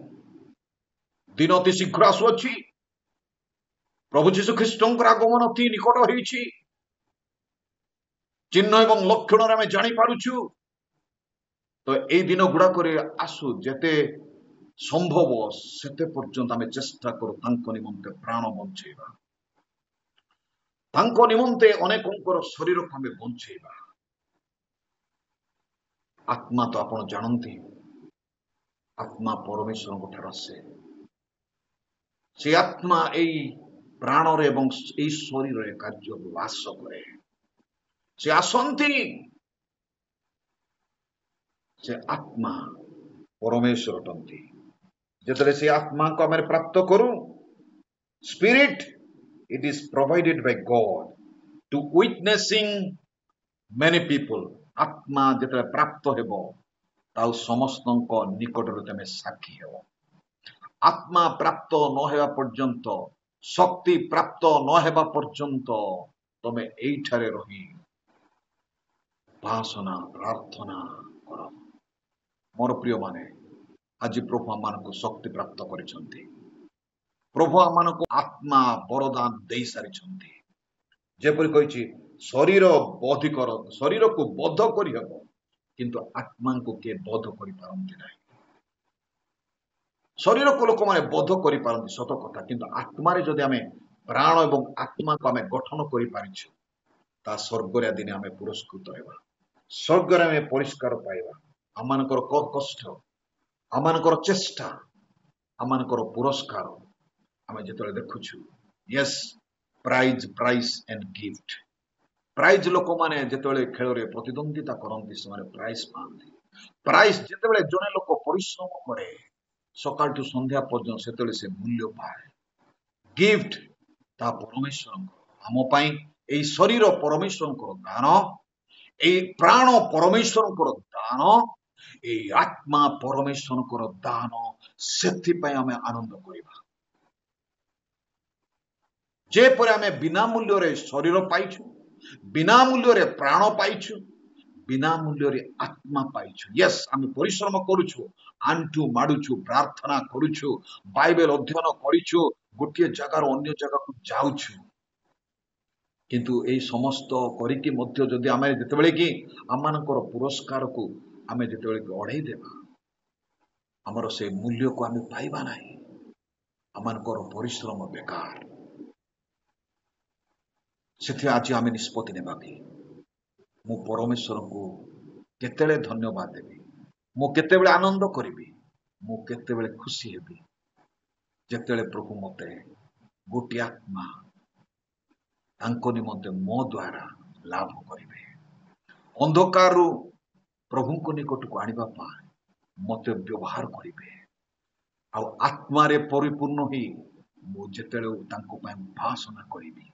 ଦିନ ଅତି ଶୀଘ୍ର ଆସୁଅଛି। ପ୍ରଭୁ ଯୀଶୁ ଖ୍ରୀଷ୍ଟଙ୍କର ଆଗମନ ଅତି ନିକଟ ହୋଇଛି। ଚିହ୍ନ ଏବଂ ଲକ୍ଷଣରେ ଆମେ ଜାଣିପାରୁଛୁ। ତ এই ଦିନ ଗୁଡାକରେ ଆସୁ, ଯେତେ ସମ୍ଭବ ସେତେ ପର୍ଯ୍ୟନ୍ତ ଆମେ ଚେଷ୍ଟା କରୁ ତାଙ୍କ ନିମନ୍ତେ ପ୍ରାଣ ବଞ୍ଚେଇବା, ତାଙ୍କ ନିମନ୍ତେ ଅନେକଙ୍କର ଶରୀରକୁ ଆମେ ବଞ୍ଚେଇବା। ଆତ୍ମା ତ ଆପଣ ଜାଣନ୍ତି, ଆତ୍ମା ପରମେଶ୍ୱରଙ୍କ ଠାରୁ ଆସେ। ସେ ଆତ୍ମା এই ପ୍ରାଣରେ ଏବଂ এই ଶରୀରରେ କାର୍ଯ୍ୟ ବାସ କରେ। ସେ ଆସନ୍ତି, ସେ ଆତ୍ମା ପରମେଶ୍ୱର ଅଟନ୍ତି। ଯେତେବେଳେ ସେ ଆତ୍ମାକୁ ଆମେ ପ୍ରାପ୍ତ କରୁ, spirit, it is provided by God to witnessing many people. ଆତ୍ମା ଯେତେବେଳେ ପ୍ରାପ୍ତ ହେବ, ତାଉ ସମସ୍ତଙ୍କ ନିକଟରେ ତମେ ସାକ୍ଷୀ ହେବ। ଆତ୍ମା ପ୍ରାପ୍ତ ନ ହେବା ପର୍ଯ୍ୟନ୍ତ, ଶକ୍ତି ପ୍ରାପ୍ତ ନ ହେବା ପର୍ଯ୍ୟନ୍ତ ତମେ ଏଇଠାରେ ରହି ଉପାସନା ପ୍ରାର୍ଥନା କର। ମୋର ପ୍ରିୟ ମାନେ, ଆଜି ପ୍ରଭୁ ଆମମାନଙ୍କୁ ଶକ୍ତି ପ୍ରାପ୍ତ କରିଛନ୍ତି। ପ୍ରଭୁ ଆମମାନଙ୍କୁ ଆତ୍ମା ବରଦାନ ଦେଇ ସାରିଛନ୍ତି। ଯେପରି କହିଛି, ଶରୀରକୁ ବଧ କରିହେବ, କିନ୍ତୁ ଆତ୍ମାଙ୍କୁ କିଏ ବଧ କରିପାରନ୍ତି ନାହିଁ। ଶରୀରକୁ ଲୋକମାନେ ବଧ କରିପାରନ୍ତି ସତ କଥା, କିନ୍ତୁ ଆତ୍ମାରେ ଯଦି ଆମେ ପ୍ରାଣ ଏବଂ ଆତ୍ମାକୁ ଆମେ ଗଠନ କରିପାରିଛୁ, ତା ସ୍ୱର୍ଗରେ ଦିନେ ଆମେ ପୁରସ୍କୃତ ହେବା, ସ୍ୱର୍ଗରେ ଆମେ ପରିଷ୍କାର ପାଇବା। ଆମମାନଙ୍କର କଷ୍ଟ, ଆମମାନଙ୍କର ଚେଷ୍ଟା, ଆମମାନଙ୍କର ପୁରସ୍କାର ଆମେ ଯେତେବେଳେ ଦେଖୁଛୁ, Yes, prize and gift, prize ଲୋକମାନେ ଯେତେବେଳେ ଖେଳରେ ପ୍ରତିଦ୍ୱନ୍ଦିତା କରନ୍ତି ସେମାନେ ପ୍ରାଇଜ ପାଆନ୍ତି। ପ୍ରାଇଜ ଯେତେବେଳେ ଜଣେ ଲୋକ ପରିଶ୍ରମ କରେ ସକାଳଠୁ ସନ୍ଧ୍ୟା ପର୍ଯ୍ୟନ୍ତ ସେତେବେଳେ ସେ ମୂଲ୍ୟ ପାଏ। ଗିଫ୍ଟ ତା ପରମେଶ୍ୱରଙ୍କ ଆମ ପାଇଁ ଏଇ ଶରୀର ପରମେଶ୍ୱରଙ୍କର ଦାନ, ଏଇ ପ୍ରାଣ ପରମେଶ୍ୱରଙ୍କର ଦାନ, ଏଇ ଆତ୍ମା ପରମେଶ୍ୱରଙ୍କର ଦାନ। ସେଥିପାଇଁ ଆମେ ଆନନ୍ଦ କରିବା। ଯେପରି ଆମେ ବିନା ମୂଲ୍ୟରେ ଶରୀର ପାଇଛୁ, ବିନା ମୂଲ୍ୟରେ ପ୍ରାଣ ପାଇଛୁ, ବିନା ମୂଲ୍ୟରେ ଆତ୍ମା ପାଇଛୁ। ୟେସ୍, ଆମେ ପରିଶ୍ରମ କରୁଛୁ, ଆଣ୍ଠୁ ମାଡୁଛୁ, ପ୍ରାର୍ଥନା କରୁଛୁ, ବାଇବେଲ ଅଧ୍ୟୟନ କରିଛୁ, ଗୋଟିଏ ଜାଗାରୁ ଅନ୍ୟ ଜାଗାକୁ ଯାଉଛୁ। କିନ୍ତୁ ଏଇ ସମସ୍ତ କରିକି ମଧ୍ୟ ଯଦି ଆମେ ଯେତେବେଳେ କି ଆମମାନଙ୍କର ପୁରସ୍କାରକୁ ଆମେ ଯେତେବେଳେ କି ଅଢେଇ ଦେବା, ଆମର ସେ ମୂଲ୍ୟକୁ ଆମେ ପାଇବା ନାହିଁ। ଆମମାନଙ୍କର ପରିଶ୍ରମ ବେକାର। ସେଥିପାଇଁ ଆଜି ଆମେ ନିଷ୍ପତ୍ତି ନେବା କି ମୁଁ ପରମେଶ୍ୱରଙ୍କୁ କେତେବେଳେ ଧନ୍ୟବାଦ ଦେବି, ମୁଁ କେତେବେଳେ ଆନନ୍ଦ କରିବି, ମୁଁ କେତେବେଳେ ଖୁସି ହେବି ଯେତେବେଳେ ପ୍ରଭୁ ମୋତେ ଗୋଟିଏ ଆତ୍ମା ତାଙ୍କ ନିମନ୍ତେ ମୋ ଦ୍ୱାରା ଲାଭ କରିବେ। ଅନ୍ଧକାରରୁ ପ୍ରଭୁଙ୍କ ନିକଟକୁ ଆଣିବା ପାଇଁ ମୋତେ ବ୍ୟବହାର କରିବେ। ଆଉ ଆତ୍ମାରେ ପରିପୂର୍ଣ୍ଣ ହୋଇ ମୁଁ ଯେତେବେଳେ ତାଙ୍କ ପାଇଁ ଉପାସନା କରିବି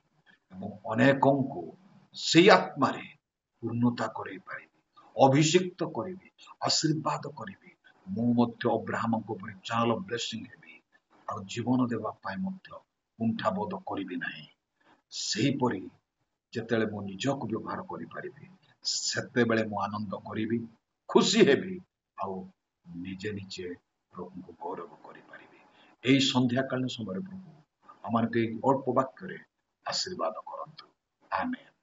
ଏବଂ ଅନେକଙ୍କୁ ସେଇ ଆତ୍ମାରେ ପୂର୍ଣ୍ଣତା କରାଇ ପାରିବି, ଅଭିଷିକ୍ତ କରିବି, ଆଶୀର୍ବାଦ କରିବି। ମୁଁ ମଧ୍ୟ ଅବ୍ରାହ୍ମଙ୍କ ପରି ଚାଲ ବ୍ଲେସିଂ ହେବି ଆଉ ଜୀବନ ଦେବା ପାଇଁ ମଧ୍ୟ କୁଣ୍ଠାବୋଧ କରିବି ନାହିଁ। ସେହିପରି ଯେତେବେଳେ ମୁଁ ନିଜକୁ ବ୍ୟବହାର କରିପାରିବି ସେତେବେଳେ ମୁଁ ଆନନ୍ଦ କରିବି, ଖୁସି ହେବି ଆଉ ନିଜେ ନିଜେ ପ୍ରଭୁଙ୍କୁ ଗୌରବ କରିପାରିବି। ଏହି ସନ୍ଧ୍ୟାକାଳୀନ ସମୟରେ ପ୍ରଭୁ ଆମମାନଙ୍କୁ ଏହି ଅଳ୍ପ ବାକ୍ୟରେ ଆଶୀର୍ବାଦ କରନ୍ତୁ। ଆମେନ୍।